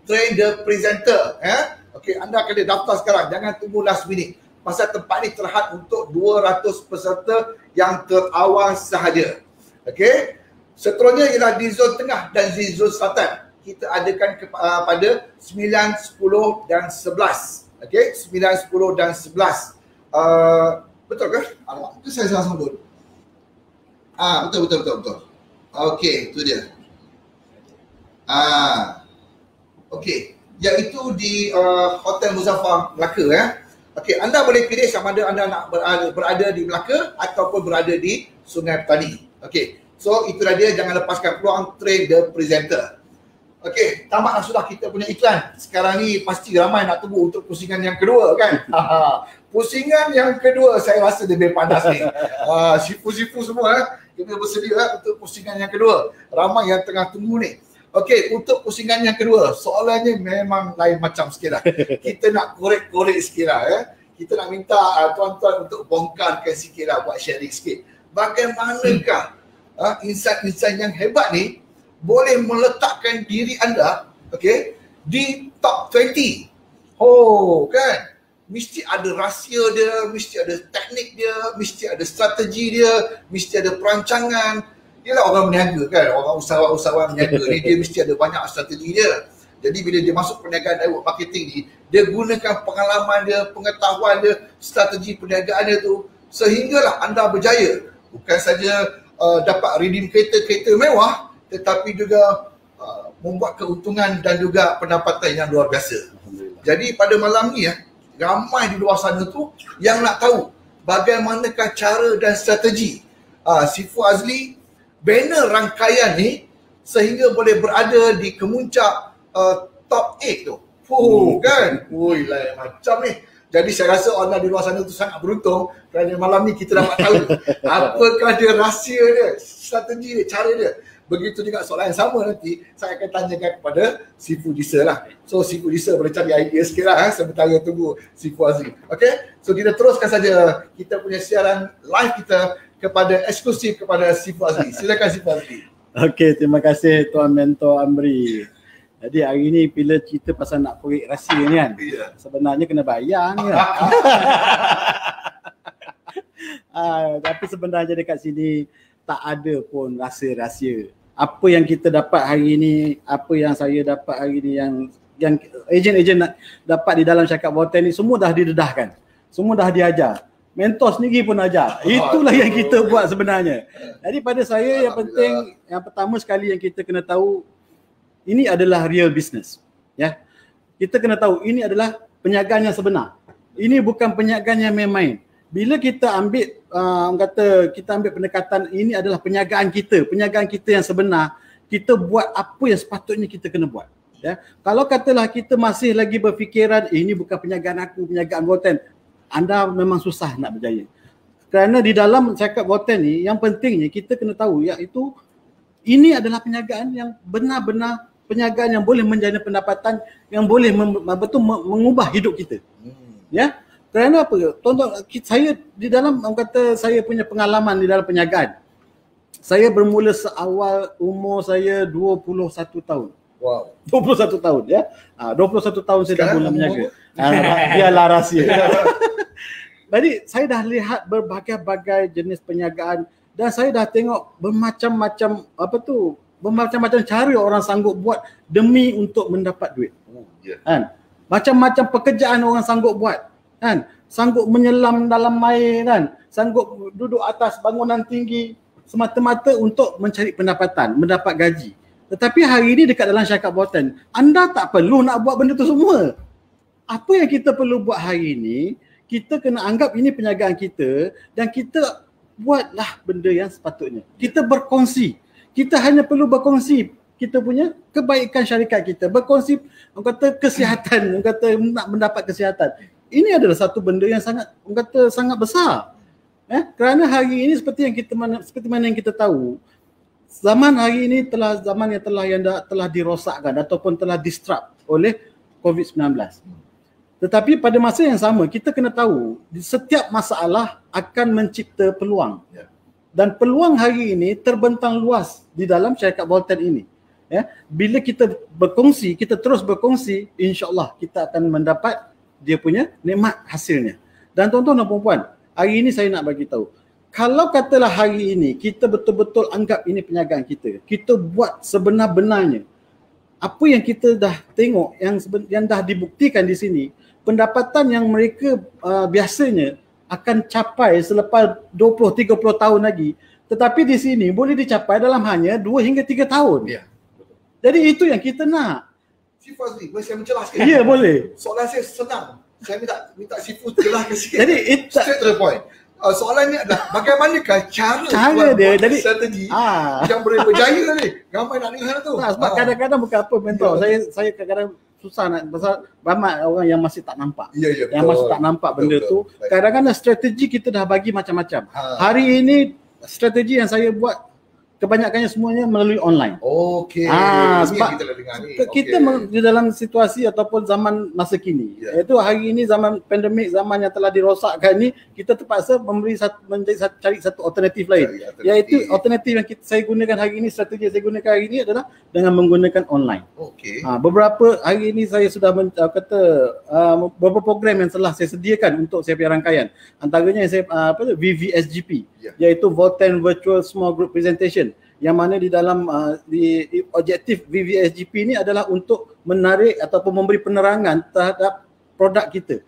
Train the presenter. Okey, anda kena daftar sekarang. Jangan tunggu last minute. Pasal tempat ni terhad untuk 200 peserta yang terawal sahaja. Okey. Seterusnya ialah di zon tengah dan di zon selatan. Kita adakan pada 9, 10 dan 11. Okey, 9, 10 dan 11. Betul ke? Alamak, itu saya salah sebut. Betul. Okey, itu dia. Okey, iaitu di Hotel Muzaffar Melaka. Okey, anda boleh pilih sama ada anda nak berada di Melaka ataupun berada di Sungai Petani. Okey, so itulah dia, jangan lepaskan peluang train the presenter. Okey, tamatlah sudah kita punya iklan. Sekarang ni pasti ramai nak tunggu untuk pusingan yang kedua kan? Pusingan yang kedua saya rasa lebih panas ni. Sifu-sifu semua kita bersedia untuk pusingan yang kedua. Ramai yang tengah tunggu ni. Okey, untuk pusingan yang kedua, soalannya memang lain macam sikit lah. Kita nak korek-korek sikit lah. Kita nak minta tuan-tuan untuk bongkarkan sikit lah, buat sharing sikit. Bagaimanakah insan-insan yang hebat ni boleh meletakkan diri anda, okay, di top 20. Kan? Mesti ada rahsia dia, mesti ada teknik dia, mesti ada strategi dia, mesti ada perancangan. Ialah orang berniaga kan, orang usahawan berniaga ni dia mesti ada banyak strategi dia. Jadi bila dia masuk perniagaan network marketing ni, dia gunakan pengalaman dia, pengetahuan dia, strategi perniagaan dia tu, sehinggalah anda berjaya. Bukan saja dapat redeem kereta-kereta mewah, tetapi juga membuat keuntungan dan juga pendapatan yang luar biasa. Jadi pada malam ni ramai di luar sana tu yang nak tahu bagaimanakah cara dan strategi Sifu Azli banner rangkaian ni sehingga boleh berada di kemuncak top 8 tu. Kan? Ui lah macam ni. Jadi saya rasa orang di luar sana tu sangat beruntung kerana malam ni kita dapat tahu apakah dia rahsia dia, strategi dia, cara dia. Begitu juga soalan yang sama nanti saya akan tanyakan kepada Sifu Disa lah. So Sifu Disa boleh cari idea sikit lah sementara tunggu Sifu Azli. Okay, so kita teruskan saja kita punya siaran live kita kepada eksklusif kepada Sifu Azli. Silakan Sifu Azli. Okay, terima kasih Tuan Mentor Amri. Jadi hari ni bila cerita pasal nak korek rahsia ni kan, sebenarnya kena bayar ni kan. Tapi sebenarnya dekat sini tak ada pun rahsia-rahsia. Apa yang kita dapat hari ni, apa yang saya dapat hari ni, yang ejen-ejen dapat di dalam Syarikat Botan ni semua dah didedahkan. Semua dah diajar. Mentor sendiri pun ajar. Itulah yang kita buat sebenarnya. Jadi pada saya yang penting, yang pertama sekali yang kita kena tahu, ini adalah real business. Ya. Kita kena tahu ini adalah perniagaan yang sebenar. Ini bukan perniagaan yang main-main. Bila kita ambil kita ambil pendekatan ini adalah perniagaan kita yang sebenar, kita buat apa yang sepatutnya kita kena buat. Ya. Kalau katalah kita masih lagi berfikiran ini bukan perniagaan aku, perniagaan Botan, anda memang susah nak berjaya. Kerana di dalam Syarikat Botan ni yang pentingnya kita kena tahu iaitu ini adalah perniagaan yang benar-benar perniagaan yang boleh menjana pendapatan, yang boleh mengubah hidup kita. Ya. Kerana apa? Tonton saya di dalam saya punya pengalaman di dalam perniagaan. Saya bermula seawal umur saya 21 tahun. Wow. 21 tahun ya. 21 tahun saya dah mula berniaga. Biarlah rahsia. Jadi saya dah lihat berbagai-bagai jenis perniagaan dan saya dah tengok bermacam-macam cara orang sanggup buat demi untuk mendapat duit. Kan? Macam-macam pekerjaan orang sanggup buat. Kan? Sanggup menyelam dalam air kan, sanggup duduk atas bangunan tinggi semata-mata untuk mencari pendapatan, mendapat gaji. Tetapi hari ini dekat dalam Syarikat Botan, anda tak perlu nak buat benda tu semua. Apa yang kita perlu buat hari ini, kita kena anggap ini perniagaan kita dan kita buatlah benda yang sepatutnya. Kita berkongsi. Kita hanya perlu berkongsi kita punya kebaikan syarikat kita, berkongsi kesihatan, nak mendapat kesihatan. Ini adalah satu benda yang sangat besar. Kerana hari ini seperti mana yang kita tahu, zaman hari ini zaman yang telah dirosakkan ataupun telah disrupt oleh COVID-19. Tetapi pada masa yang sama kita kena tahu setiap masalah akan mencipta peluang. Dan peluang hari ini terbentang luas di dalam Syarikat Botan ini. Ya, bila kita berkongsi, kita terus berkongsi, insya-Allah kita akan mendapat dia punya nikmat hasilnya. Dan tuan-tuan dan puan-puan, hari ini saya nak bagi tahu, kalau katalah hari ini kita betul-betul anggap ini perniagaan kita buat sebenar-benarnya. Apa yang kita dah tengok yang dah dibuktikan di sini, pendapatan yang mereka biasanya akan capai selepas 20-30 tahun lagi, tetapi di sini boleh dicapai dalam hanya 2 hingga 3 tahun. Ya. Jadi itu yang kita nak. Sifu Azli, boleh saya menjelaskan? Ya, boleh. Soalan saya senang. Saya minta Sifu jelaskan sikit. Jadi straight to the point. Soalannya adalah bagaimanakah cara dia buat strategi yang boleh berjaya ni? Ramai nak dengar tu. Sebab kadang-kadang bukan apa mentor. Saya kadang-kadang susah nak pasal ramai orang yang masih tak nampak. Yang masih tak nampak benda tu. Kadang-kadang strategi kita dah bagi macam-macam. Hari ini strategi yang saya buat kebanyakannya semuanya melalui online. Okey. Ah, Ini sebab yang kita dah dengar ni. kita Okey. di dalam situasi ataupun zaman masa kini, Ya. iaitu hari ini zaman pandemik, zaman yang telah dirosakkan ni, kita terpaksa cari satu alternatif lain. Cari alternatif. Iaitu alternatif yang saya gunakan hari ini, strategi yang saya gunakan hari ini adalah dengan menggunakan online. Okey. Beberapa hari ini saya sudah beberapa program yang telah saya sediakan untuk saya punya rangkaian. Antaranya yang saya VVSGP, Ya. iaitu Voten Virtual Small Group Presentation, yang mana di dalam di objektif VVSGP ni adalah untuk menarik ataupun memberi penerangan terhadap produk kita,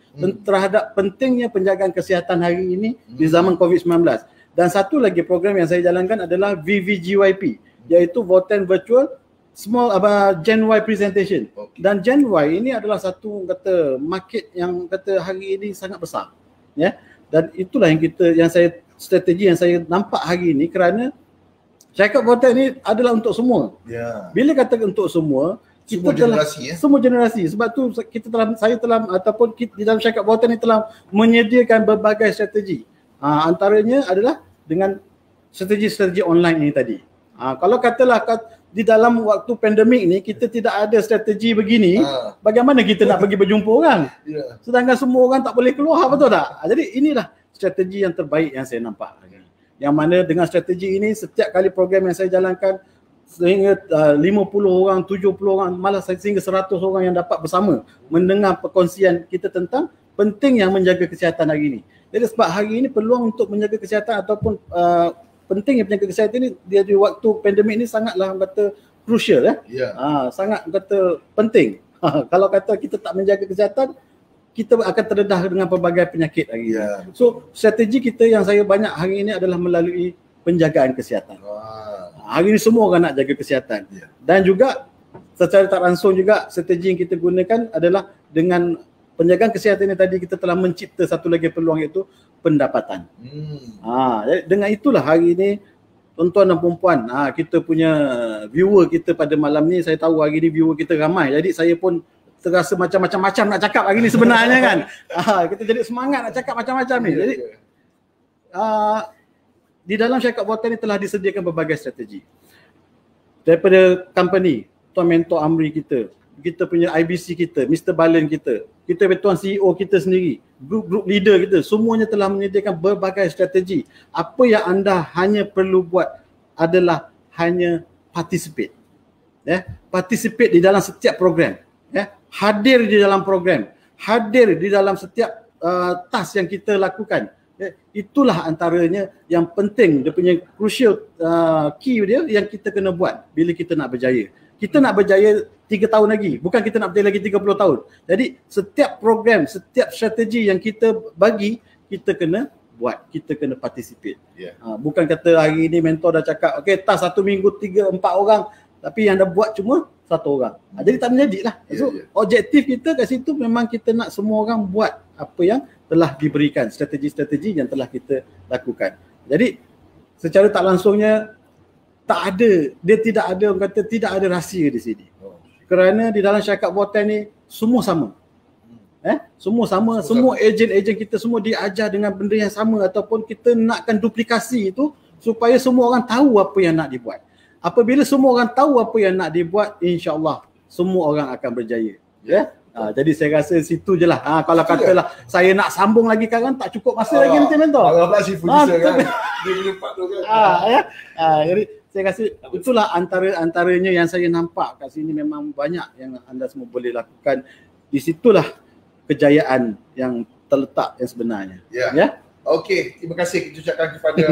terhadap pentingnya penjagaan kesihatan hari ini di zaman COVID-19. Dan satu lagi program yang saya jalankan adalah VVGYP, iaitu Voten Virtual Small Gen Y Presentation. Okey. Dan Gen Y ini adalah satu market yang hari ini sangat besar, ya. Dan itulah strategi yang saya nampak hari ini, kerana syarikat Voten ni adalah untuk semua. Ya. Bila kata untuk semua, Semua generasi, ya? semua generasi. Sebab tu saya telah ataupun kita di dalam syarikat Voten ni telah menyediakan berbagai strategi. Antaranya adalah dengan strategi online ini tadi. Kalau katalah di dalam waktu pandemik ni kita tidak ada strategi begini, bagaimana kita nak pergi berjumpa orang? Ya. Sedangkan semua orang tak boleh keluar, betul tak? Jadi inilah strategi yang terbaik yang saya nampak. Yang mana dengan strategi ini, setiap kali program yang saya jalankan, sehingga 50 orang, 70 orang, malah sehingga 100 orang yang dapat bersama mendengar perkongsian kita tentang penting yang menjaga kesihatan hari ini. Jadi sebab hari ini peluang untuk menjaga kesihatan ataupun pentingnya menjaga kesihatan ini di waktu pandemik ini sangatlah crucial, ya. Sangat penting. Kalau kata kita tak menjaga kesihatan, kita akan terdedah dengan pelbagai penyakit hari ini. Ya. So strategi kita yang saya banyak hari ini adalah melalui penjagaan kesihatan. Hari ini semua orang nak jaga kesihatan. Ya. Dan juga secara tak langsung juga strategi yang kita gunakan adalah dengan penjagaan kesihatan ini tadi, kita telah mencipta satu lagi peluang, iaitu pendapatan. Jadi dengan itulah hari ini tuan-tuan dan puan-puan, kita punya viewer kita pada malam ni, saya tahu hari ini viewer kita ramai. Jadi saya pun terasa macam-macam nak cakap hari ni sebenarnya kan. Kita jadi semangat nak cakap macam-macam ni. Jadi di dalam syarikat Voten ni telah disediakan berbagai strategi. Daripada company, Tuan Mentor Amri kita punya IBC kita, Mr. Balen kita punya Tuan CEO kita sendiri, group leader kita, semuanya telah menyediakan berbagai strategi. Apa yang anda hanya perlu buat adalah hanya participate. Participate di dalam setiap program. Hadir di dalam program, hadir di dalam setiap task yang kita lakukan. Itulah antaranya yang penting, dia punya crucial key dia yang kita kena buat bila kita nak berjaya. Kita nak berjaya 3 tahun lagi, bukan kita nak berjaya lagi 30 tahun. Jadi setiap program, setiap strategi yang kita bagi, kita kena buat, kita kena participate. Bukan kata hari ini mentor dah cakap, okey task 1 minggu 3-4 orang, tapi yang dah buat cuma 1 orang. Jadi tak menjadilah. So objektif kita kat situ memang kita nak semua orang buat apa yang telah diberikan, strategi-strategi yang telah kita lakukan. Jadi secara tak langsungnya tidak ada rahsia di sini. Kerana di dalam syarikat Voten ni semua sama. Semua ejen-ejen kita semua diajar dengan benda yang sama, ataupun kita nakkan duplikasi itu supaya semua orang tahu apa yang nak dibuat. Apabila semua orang tahu apa yang nak dibuat, insya-Allah semua orang akan berjaya. Jadi saya rasa situ je lah. Kalau katalah saya nak sambung lagi sekarang, tak cukup masa lagi nanti mentor. Kalau si producer kan. Dia punya part tu kan. Jadi saya rasa itulah antaranya yang saya nampak kat sini. Memang banyak yang anda semua boleh lakukan. Di situlah kejayaan yang terletak yang sebenarnya. Okey, terima kasih kita ucapkan kepada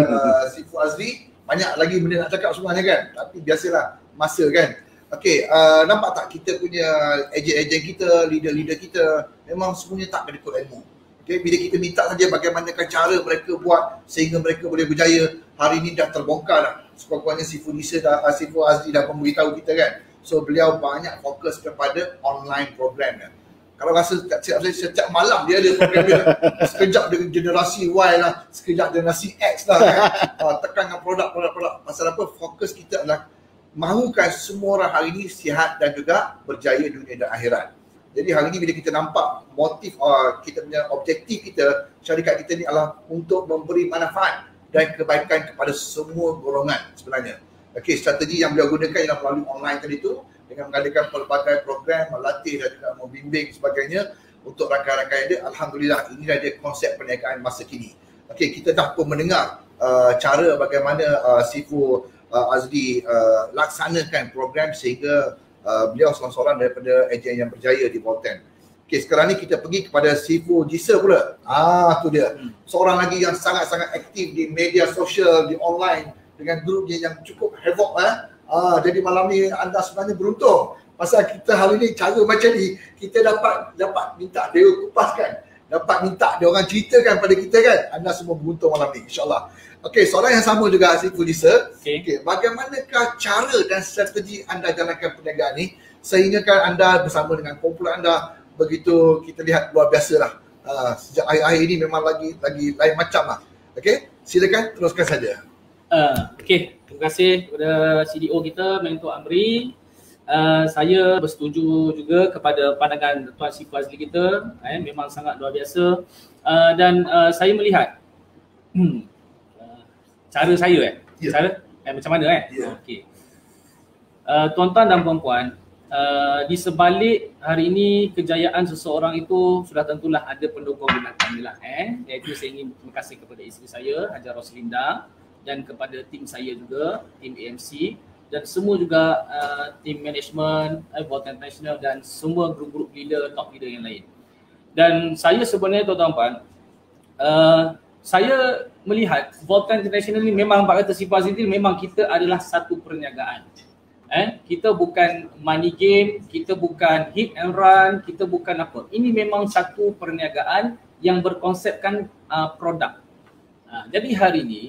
Sifu Azri. Banyak lagi benda nak cakap sebenarnya kan, tapi biasalah masa kan. Okey, nampak tak kita punya ejen-ejen kita, leader-leader kita memang semuanya tak ikut ilmu. Okey, bila kita minta saja bagaimanakah cara mereka buat sehingga mereka boleh berjaya, hari ini dah terbongkar dah. Sekurang-kurangnya Sifu Azri dah memberitahu kita kan. So beliau banyak fokus kepada online program kan. Kalau rasa setiap malam dia ada program dia. Sekejap dengan generasi Y lah, sekejap generasi X lah kan. Tekankan produk. Pasal apa? Fokus kita adalah mahukan semua orang hari ini sihat dan juga berjaya dunia dan akhirat. Jadi hari ini bila kita nampak motif kita punya objektif kita, syarikat kita ni adalah untuk memberi manfaat dan kebaikan kepada semua golongan sebenarnya. Okey, strategi yang beliau gunakan ialah melalui online tadi tu, dengan mengadakan pelbagai program, melatih dan juga membimbing sebagainya untuk rakan-rakan dia. Alhamdulillah, inilah dia konsep perniagaan masa kini. Okey, kita dah pun mendengar cara bagaimana Sifu Azli laksanakan program sehingga beliau seorang-seorang daripada ejen yang berjaya di Bolton. Okey, sekarang ni kita pergi kepada Sifu Jisa pula. Tu dia. Seorang lagi yang sangat-sangat aktif di media sosial, di online dengan grupnya yang cukup havoc. Jadi malam ni anda sebenarnya beruntung. Pasal kita hari ni cara macam ni, kita dapat minta dia kupaskan, dapat minta dia orang ceritakan pada kita kan. Anda semua beruntung malam ni, insya-Allah. Okey, soalan yang sama juga Sifu Jisa. Okey, bagaimanakah cara dan strategi anda jalankan perniagaan ni sehingga kan anda bersama dengan kumpulan anda begitu kita lihat luar biasa lah. Sejak akhir-akhir ini memang lagi lain macam lah. Okey, silakan teruskan saja. Okey, terima kasih kepada CDO kita, Mentor Amri. Saya bersetuju juga kepada pandangan Tuan Sifu Azli kita. Memang sangat luar biasa. Dan saya melihat cara saya cara macam mana Okey. Tuan-tuan dan puan-puan, di sebalik hari ini kejayaan seseorang itu sudah tentulah ada pendukung belakangnya lah. Iaitu saya ingin terima kasih kepada isteri saya, Hajar Roslinda, dan kepada tim saya juga, tim AMC, dan semua juga tim management, Bolton International dan semua grup-grup leader, top leader yang lain. Dan saya sebenarnya tuan-tuan, saya melihat Bolton International ni memang Pak kata Sifu Azli memang kita adalah satu perniagaan. Kita bukan money game, kita bukan hit and run, kita bukan apa. Ini memang satu perniagaan yang berkonsepkan produk. Jadi hari ini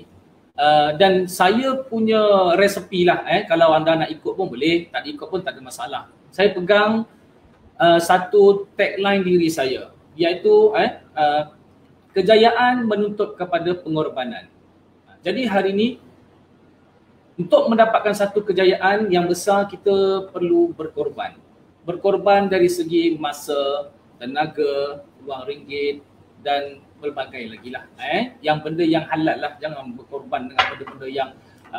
dan saya punya resepi lah, kalau anda nak ikut pun boleh, tak ikut pun tak ada masalah. Saya pegang satu tagline diri saya, iaitu kejayaan menuntut kepada pengorbanan. Jadi hari ini untuk mendapatkan satu kejayaan yang besar, kita perlu berkorban. Berkorban dari segi masa, tenaga, wang ringgit dan pelbagai lagi lah. Yang benda yang halal lah, jangan berkorban dengan benda-benda yang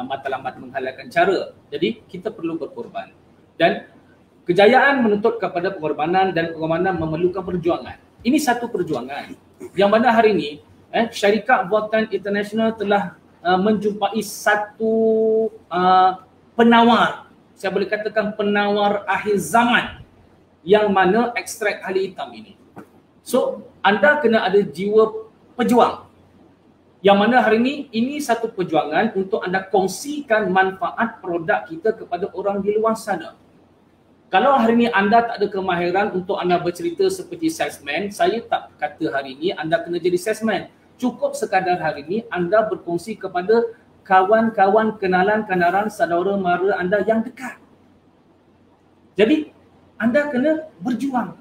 matlamat menghalalkan cara. Jadi kita perlu berkorban. Dan kejayaan menuntut kepada pengorbanan dan pengorbanan memerlukan perjuangan. Ini satu perjuangan yang mana hari ini syarikat Bolton International telah menjumpai satu penawar, saya boleh katakan penawar akhir zaman, yang mana ekstrak hali hitam ini. So anda kena ada jiwa pejuang, yang mana hari ini satu perjuangan untuk anda kongsikan manfaat produk kita kepada orang di luar sana. Kalau hari ini anda tak ada kemahiran untuk anda bercerita seperti salesman, saya tak kata hari ini anda kena jadi salesman. Cukup sekadar hari ini anda berkongsi kepada kawan-kawan, kenalan, saudara mara anda yang dekat. Jadi anda kena berjuang.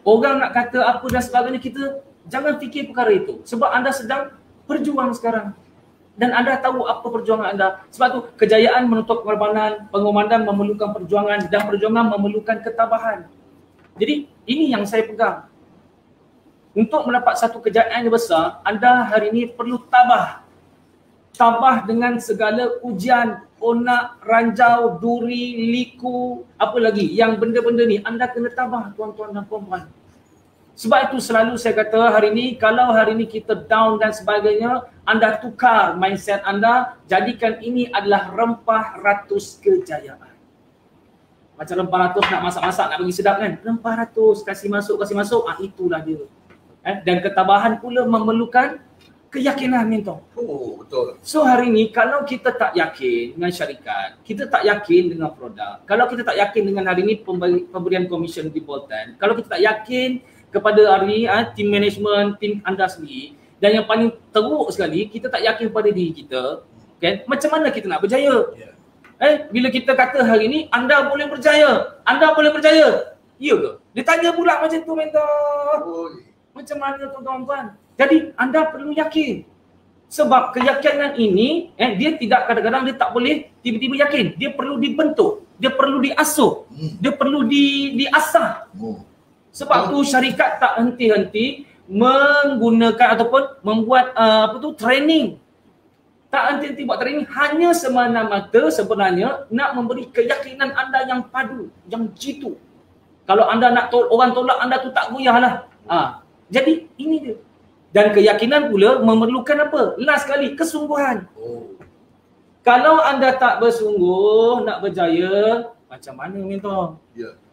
Orang nak kata apa dan sebagainya, kita jangan fikir perkara itu. Sebab anda sedang berjuang sekarang. Dan anda tahu apa perjuangan anda. Sebab tu kejayaan menuntut pengorbanan, pengorbanan memerlukan perjuangan, dan perjuangan memerlukan ketabahan. Jadi ini yang saya pegang. Untuk mendapat satu kejayaan yang besar, anda hari ini perlu tabah. Tabah dengan segala ujian, onak, ranjau, duri, liku, apa lagi. Yang benda-benda ni anda kena tabah, tuan-tuan dan puan-puan. Sebab itu selalu saya kata hari ini, kalau hari ini kita down dan sebagainya, anda tukar mindset anda, jadikan ini adalah rempah ratus kejayaan. Macam rempah ratus nak masak-masak, nak bagi sedap kan? Rempah ratus, kasih masuk, itulah dia. Dan ketabahan pula memerlukan keyakinan, Mentor. Betul. So hari ini kalau kita tak yakin dengan syarikat, kita tak yakin dengan produk, kalau kita tak yakin dengan hari ini pemberian komisen di Bolton, kalau kita tak yakin kepada hari ini tim management, tim anda sendiri, dan yang paling teruk sekali, kita tak yakin pada diri kita, kan? Macam mana kita nak berjaya? Bila kita kata hari ini anda boleh berjaya, ya ke? Dia tanya pula macam tu, Mentor. Macam mana tuan-tuan? Jadi anda perlu yakin. Sebab keyakinan ini dia tidak, kadang-kadang dia tak boleh tiba-tiba yakin. Dia perlu dibentuk, dia perlu diasuh, dia perlu diasah. Sebab tu syarikat tak henti-henti menggunakan ataupun membuat training Tak henti-henti buat training, hanya semata-mata sebenarnya nak memberi keyakinan anda yang padu, yang jitu. Kalau anda nak orang tolak anda tu tak goyahlah. Jadi ini dia. Dan keyakinan pula memerlukan apa? Last sekali, kesungguhan. Kalau anda tak bersungguh nak berjaya, macam mana mentor?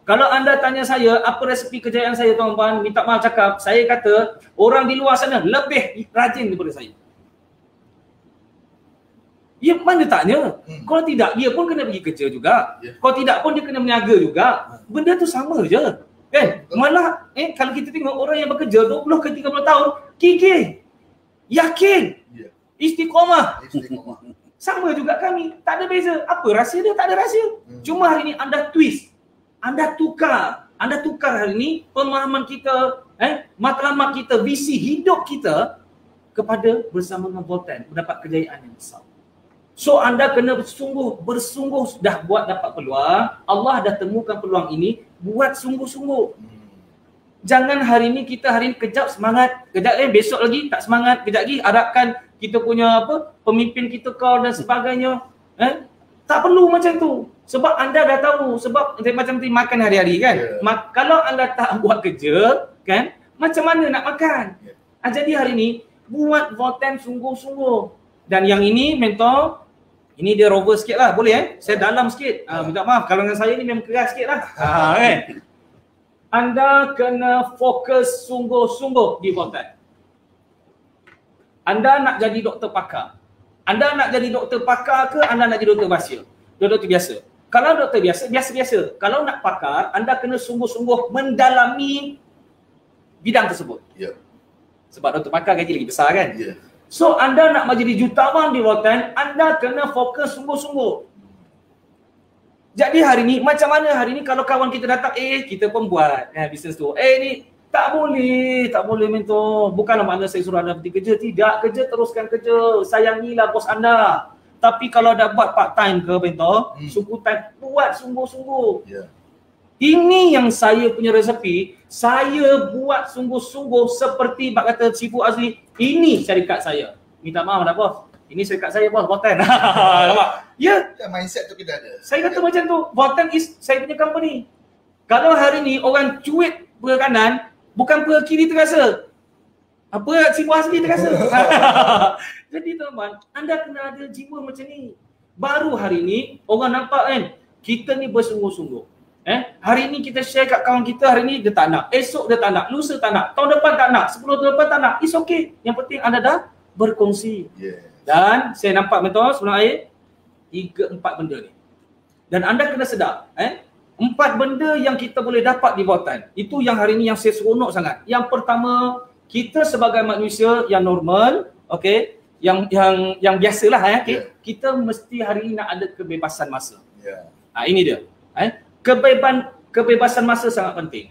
Kalau anda tanya saya, apa resepi kejayaan saya tuan-tuan? Minta maaf cakap, saya kata orang di luar sana lebih rajin daripada saya. Ya, mana taknya? Kalau tidak, dia pun kena pergi kerja juga. Kalau tidak pun dia kena berniaga juga. Benda tu sama je. Malah kalau kita tengok orang yang bekerja 20 ke 30 tahun, gigih, yakin, istiqomah. Sama juga kami, tak ada beza. Apa rahsia dia? Tak ada rahsia. Cuma hari ni anda twist, anda tukar hari ni pemahaman kita, matlamat kita, visi hidup kita kepada bersama dengan Voltan mendapat kejayaan yang besar. So anda kena bersungguh dah buat dapat peluang. Allah dah temukan peluang ini, buat sungguh-sungguh. Jangan hari ni kejap semangat, kejap besok lagi tak semangat, kejap lagi harapkan kita punya pemimpin kita call dan sebagainya. Tak perlu macam tu. Sebab anda dah tahu, sebab macam tu makan hari-hari kan. Kalau anda tak buat kerja kan, macam mana nak makan? Jadi hari ni buat Voltan sungguh-sungguh. Dan yang ini mentor, ini dia rover sikit lah, boleh saya dalam sikit. Minta maaf kalau dengan saya ni memang keras sikit lah. Anda kena fokus sungguh-sungguh di Voltan. Anda nak jadi doktor pakar. Anda nak jadi doktor pakar ke anda nak jadi doktor bahasa? Doktor biasa. Kalau doktor biasa-biasa. Kalau nak pakar, anda kena sungguh-sungguh mendalami bidang tersebut. Sebab doktor pakar gaji lagi besar kan? So anda nak menjadi jutawan di Voltan, anda kena fokus sungguh-sungguh. Jadi hari ni, macam mana hari ni kalau kawan kita datang, kita pun buat bisnes tu. Ni tak boleh mentor. Bukanlah makna saya suruh anda berhenti kerja. Tidak, kerja teruskan kerja. Sayangilah bos anda. Tapi kalau dah buat part time ke mentor, buat sungguh-sungguh. Ini yang saya punya resepi. Saya buat sungguh-sungguh seperti bak kata Sifu Azli, ini syarikat saya. Minta maaf dah bos. Ini syarikat saya bos, Voltan. Nampak? Mindset tu kita ada. Saya kata macam tu, Voltan is saya punya company. Kalau hari ni orang cuit ke kanan, bukan ke kiri terasa. Apa Sifu Azli terasa. Jadi teman-teman, anda kena ada jiwa macam ni. Baru hari ni orang nampak kan, kita ni bersungguh-sungguh. Hari ni kita share kat kawan kita, hari ni dia tak nak, esok dia tak nak, lusa tak nak, tahun depan tak nak, 10 tahun depan tak nak. It's okay. Yang penting anda dah berkongsi. Dan saya nampak mentor sebelum air 3-4 benda ni. Dan anda kena sedar, 4 benda yang kita boleh dapat di Voltan. Itu yang hari ni yang saya seronok sangat. Yang pertama, kita sebagai manusia yang normal, yang biasalah kita mesti hari ni nak ada kebebasan masa. Ini dia. Kebebasan masa sangat penting.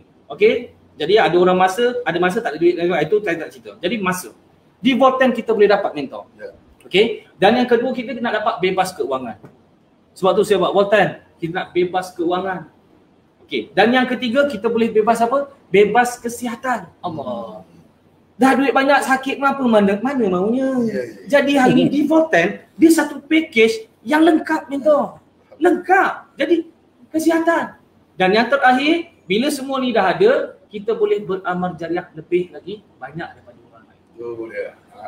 Jadi ada orang ada masa tak ada duit, itu saya tak cerita. Jadi masa. Di Voltan kita boleh dapat mentor. Dan yang kedua, kita nak dapat bebas keuangan. Sebab tu saya buat Voltan, kita nak bebas keuangan. Dan yang ketiga, kita boleh bebas apa? Bebas kesihatan. Allah. Dah duit banyak, sakit apa mana maunya. Jadi hari ni di Voltan, dia satu package yang lengkap mentor. Lengkap. Jadi kesihatan. Dan yang terakhir, bila semua ni dah ada, kita boleh beramal jariah lebih lagi banyak daripada orang lain.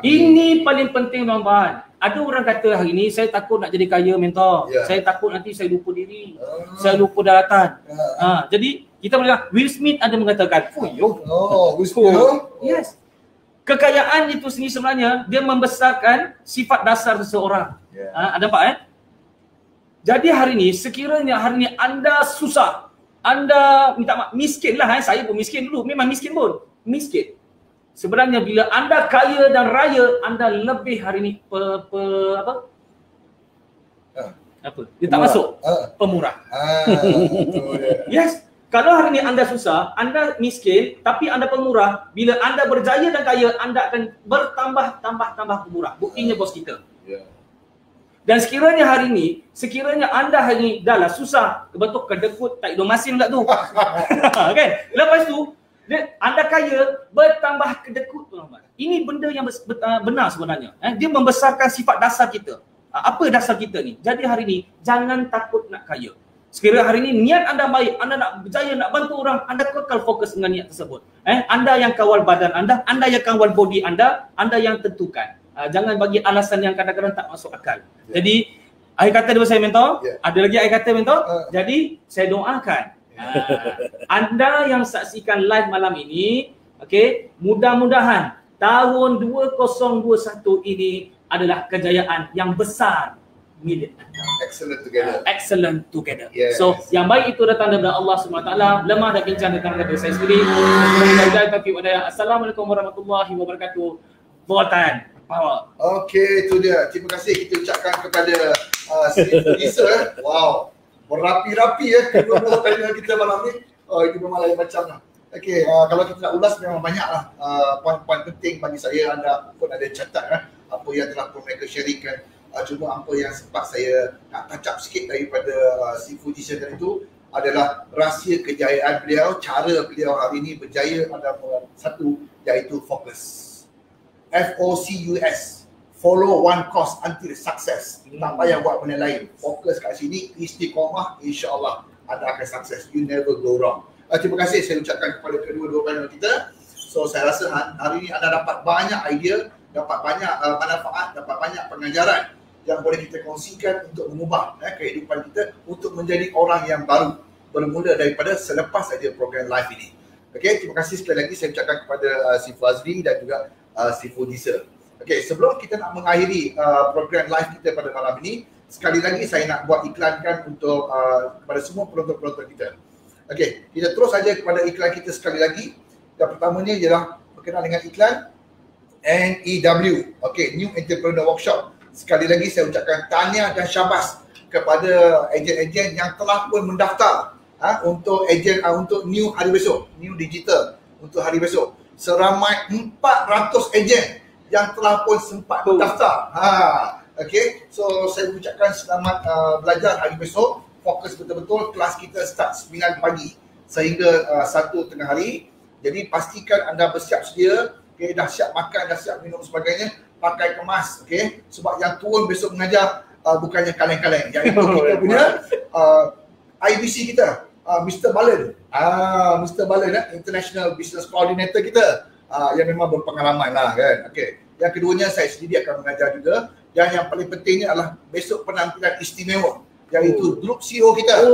Ini paling penting tuan-tuan. Ada orang kata hari ni saya takut nak jadi kaya mentor. Saya takut nanti saya lupa diri. Saya lupa daratan. Jadi kita boleh Will Smith ada mengatakan, Will Smith. Yes. Kekayaan itu sendiri sebenarnya dia membesarkan sifat dasar seseorang. Ada nampak Jadi hari ni, sekiranya hari ni anda susah, anda minta maaf, miskin lah, saya pun miskin dulu, memang miskin pun, miskin. Sebenarnya bila anda kaya dan raya, anda lebih hari ni dia tak masuk, pemurah. Yes, kalau hari ni anda susah, anda miskin, tapi anda pemurah, bila anda berjaya dan kaya, anda akan bertambah pemurah. Buktinya bos kita. Dan sekiranya hari ni, anda hari ni dah lah susah, betul kedekut tak hidup masin pula tu. Kan? Lepas tu, Anda kaya bertambah kedekut, tuan-tuan. Ini benda yang benar sebenarnya. Dia membesarkan sifat dasar kita. Apa dasar kita ni? Jadi hari ni jangan takut nak kaya. Sekiranya hari ini niat anda baik, anda nak berjaya, nak bantu orang, anda kekal fokus dengan niat tersebut. Anda yang kawal badan anda yang kawal body anda yang tentukan. Jangan bagi alasan yang kadang-kadang tak masuk akal. Jadi akhir kata daripada saya, mentor. Ada lagi akhir kata, mentor. Jadi saya doakan anda yang saksikan live malam ini, okey, mudah-mudahan tahun 2021 ini adalah kejayaan yang besar milik anda. Excellent together. Excellent together. Yes. So yang baik itu datang daripada Allah SWT. Lemah dan bincang datang daripada saya sendiri. Assalamualaikum warahmatullahi wabarakatuh. Voltan Power. Okey, itu dia. Terima kasih kita ucapkan kepada Sri Producer. Wow, berapi-rapi kedua-dua panel kita malam ni. Itu memang lain macam lah. Okey, kalau kita nak ulas memang banyak lah poin-poin penting bagi saya. Anda pun ada catat apa yang telah pun mereka sharingkan. Cuma apa yang sempat saya nak touch up sikit daripada Sri Producer tadi itu adalah rahsia kejayaan beliau, cara beliau hari ini berjaya ada satu, iaitu fokus. FOCUS, follow one course until success. Tak payah buat benda lain, fokus kat sini, istiqamah, insyaAllah anda akan sukses. You never go wrong. Terima kasih saya ucapkan kepada kedua-dua panel kita. So saya rasa hari ini anda dapat banyak idea, dapat banyak manfaat, dapat banyak pengajaran yang boleh kita kongsikan untuk mengubah kehidupan kita untuk menjadi orang yang baru, bermula daripada selepas saja program live ini. Okey, terima kasih sekali lagi saya ucapkan kepada si Fazli dan juga si Producer. Okey, sebelum kita nak mengakhiri program live kita pada malam ini, sekali lagi saya nak buat iklankan untuk kepada semua penonton-penonton kita. Okey, kita terus saja kepada iklan kita sekali lagi. Yang pertamanya ialah berkenaan dengan iklan NEW. Okey, New Entrepreneur Workshop. Sekali lagi saya ucapkan tahniah dan syabas kepada ejen-ejen yang telah pun mendaftar untuk untuk new hari besok, new digital untuk hari besok. Seramai 400 ejen yang telah pun sempat mendaftar. Okey, so saya ucapkan selamat belajar hari besok. Fokus betul-betul, kelas kita start 9 pagi sehingga 1 tengah hari. Jadi pastikan anda bersiap sedia, okay, dah siap makan, dah siap minum sebagainya. Pakai kemas, okey, sebab yang turun besok mengajar bukannya kaleng-kaleng, iaitu kita punya IBC kita, Mr. Balen, Mr. Balen, International Business Coordinator kita, yang memang berpengalaman lah kan. Okey, yang keduanya saya sendiri akan mengajar juga, dan yang paling pentingnya adalah besok penampilan istimewa, iaitu Group CEO kita,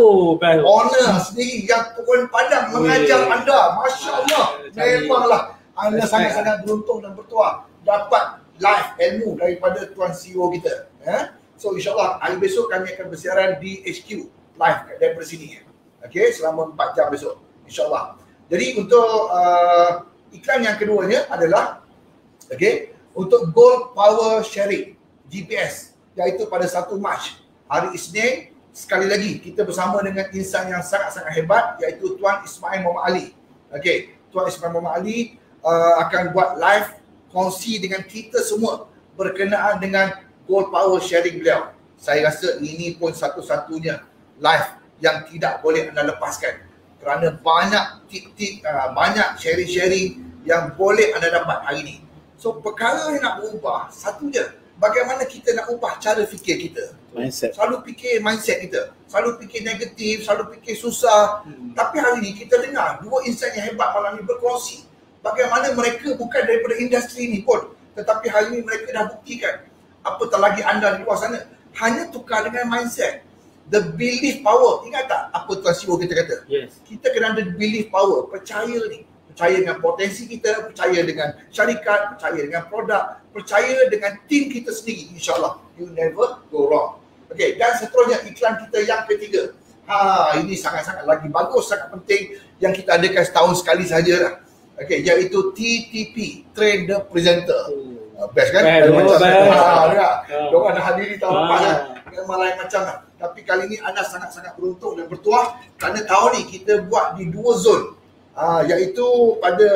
Owner sendiri yang turun padang mengajar anda. Masya Allah, memanglah anda sangat-sangat beruntung dan bertuah dapat live ilmu daripada Tuan CEO kita. So insyaAllah hari besok kami akan bersiaran di HQ live daripada sini. Okay, selama 4 jam besok insyaAllah. Jadi untuk iklan yang keduanya adalah untuk Gold Power Sharing GPS, iaitu pada 1 Mac hari Isnin. Sekali lagi kita bersama dengan insan yang sangat-sangat hebat, iaitu Tuan Ismail Muhammad Ali. Tuan Ismail Muhammad Ali akan buat live kongsi dengan kita semua berkenaan dengan Gold Power Sharing beliau. Saya rasa ini pun satu-satunya live yang tidak boleh anda lepaskan, kerana banyak tip-tip, banyak sharing-sharing yang boleh anda dapat hari ini. So perkara yang nak berubah satu je, bagaimana kita nak ubah cara fikir kita. Mindset. Selalu fikir mindset kita, selalu fikir negatif, selalu fikir susah. Tapi hari ini kita dengar dua insan yang hebat malam ini berkongsi bagaimana mereka bukan daripada industri ni pun, tetapi hari ini mereka dah buktikan. Apatah lagi anda di luar sana, hanya tukar dengan mindset. The belief power. Ingat tak apa Tuan CEO kita kata? Yes. Kita kena ada belief power. Percaya ni. Percaya dengan potensi kita, percaya dengan syarikat, percaya dengan produk, percaya dengan tim kita sendiri. InsyaAllah, you never go wrong. Okey, dan seterusnya iklan kita yang ketiga. Ini sangat-sangat lagi bagus, sangat penting, yang kita adakan setahun sekali sahaja. Okey, iaitu TTP, Train the Presenter. Best kan? Diorang dah hadiri tahun lepas lah. Memang lain macam lah. Tapi kali ni anda sangat-sangat beruntung dan bertuah kerana tahun ni kita buat di 2 zon. Iaitu pada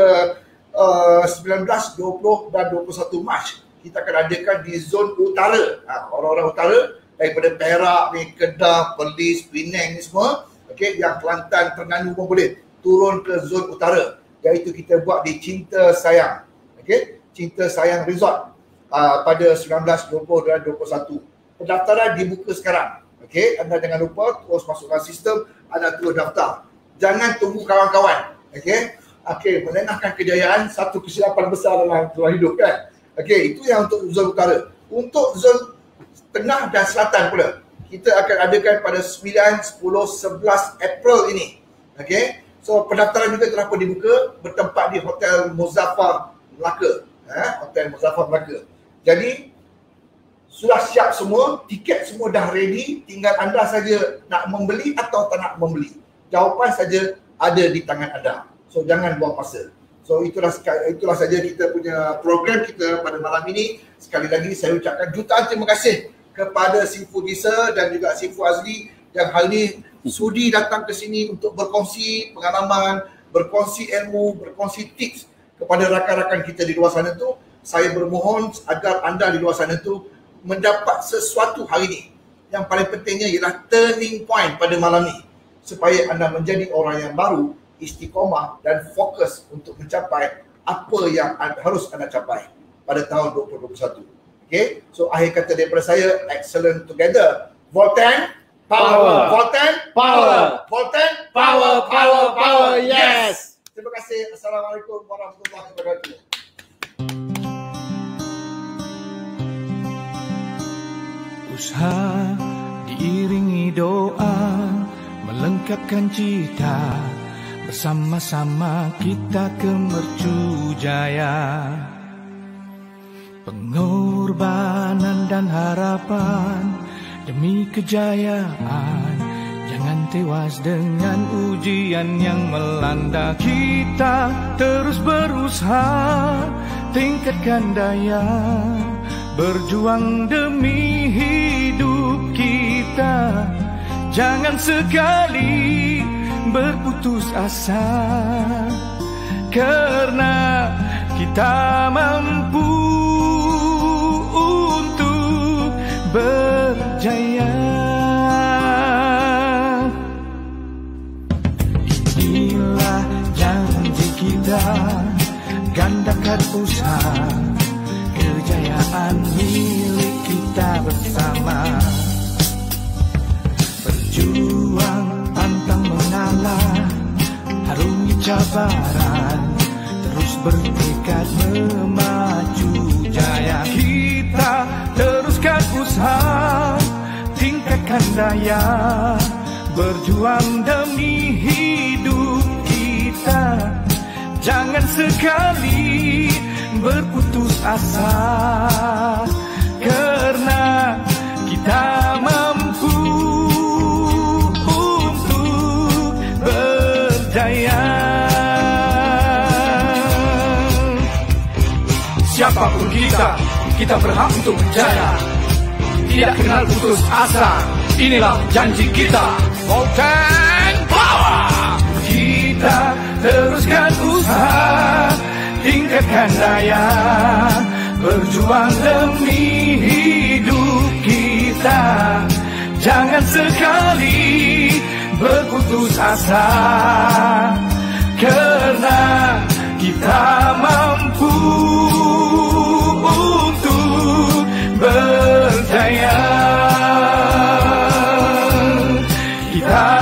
19, 20 dan 21 Mac. Kita akan adakan di zon utara. Orang-orang utara daripada Perak ni, Kedah, Perlis, Penang ni semua. Okey, yang Kelantan, Terengganu pun boleh turun ke zon utara. iaitu kita buat di Cinta Sayang. Okey, Cinta Sayang Resort pada 19, 20 dan 21. Pendaftaran dibuka sekarang. Okey, anda jangan lupa terus masukkan sistem, anda terus daftar. Jangan tunggu kawan-kawan. Okey, melengahkan kejayaan satu kesilapan besar dalam hidup kan. Okey, itu yang untuk zon utara. Untuk zon tengah dan selatan pula, kita akan adakan pada 9, 10, 11 April ini. Okey. So pendaftaran juga telah pun dibuka, bertempat di Hotel Muzaffar Melaka. Hotel Muzaffar Melaka. Jadi sudah siap semua, tiket semua dah ready, tinggal anda saja nak membeli atau tak nak membeli. Jawapan saja ada di tangan anda. So jangan buang masa. So itulah saja kita punya program kita pada malam ini. Sekali lagi saya ucapkan jutaan terima kasih kepada Sifu Disa dan juga Sifu Azli yang hari ini sudi datang ke sini untuk berkongsi pengalaman, berkongsi ilmu, berkongsi tips kepada rakan-rakan kita di luar sana tu. Saya bermohon agar anda di luar sana tu mendapat sesuatu hari ini. Yang paling pentingnya ialah turning point pada malam ni, supaya anda menjadi orang yang baru, istiqomah dan fokus untuk mencapai apa yang harus anda capai pada tahun 2021. Okay, so akhir kata daripada saya, excellent together. Voltan, power. Voltan, power. Voltan, power, power, power. Yes. Terima kasih. Assalamualaikum warahmatullahi wabarakatuh. Usaha diiringi doa, melengkapkan cita, bersama-sama kita ke mercu jaya. Pengorbanan dan harapan demi kejayaan, jangan tewas dengan ujian yang melanda. Kita terus berusaha, tingkatkan daya, berjuang demi hidup kita. Jangan sekali berputus asa, karena kita mampu untuk berjaya. Inilah janji kita, gandakan usaha, kejayaan milik kita bersama. Berjuang pantang mengalah, harungi cabaran, terus bertekad memaju jaya. Kita teruskan usaha, tingkatkan daya, berjuang demi hidup kita. Jangan sekali berputus asa, karena kita mampu untuk berjaya. Siapapun kita berhak untuk berjaya. Tidak kenal putus asa, inilah janji kita. Voltan Power. Kita teruskan usaha, tingkatkan daya, berjuang demi hidup kita. Jangan sekali berputus asa, karena kita mampu untuk berjaya. Kita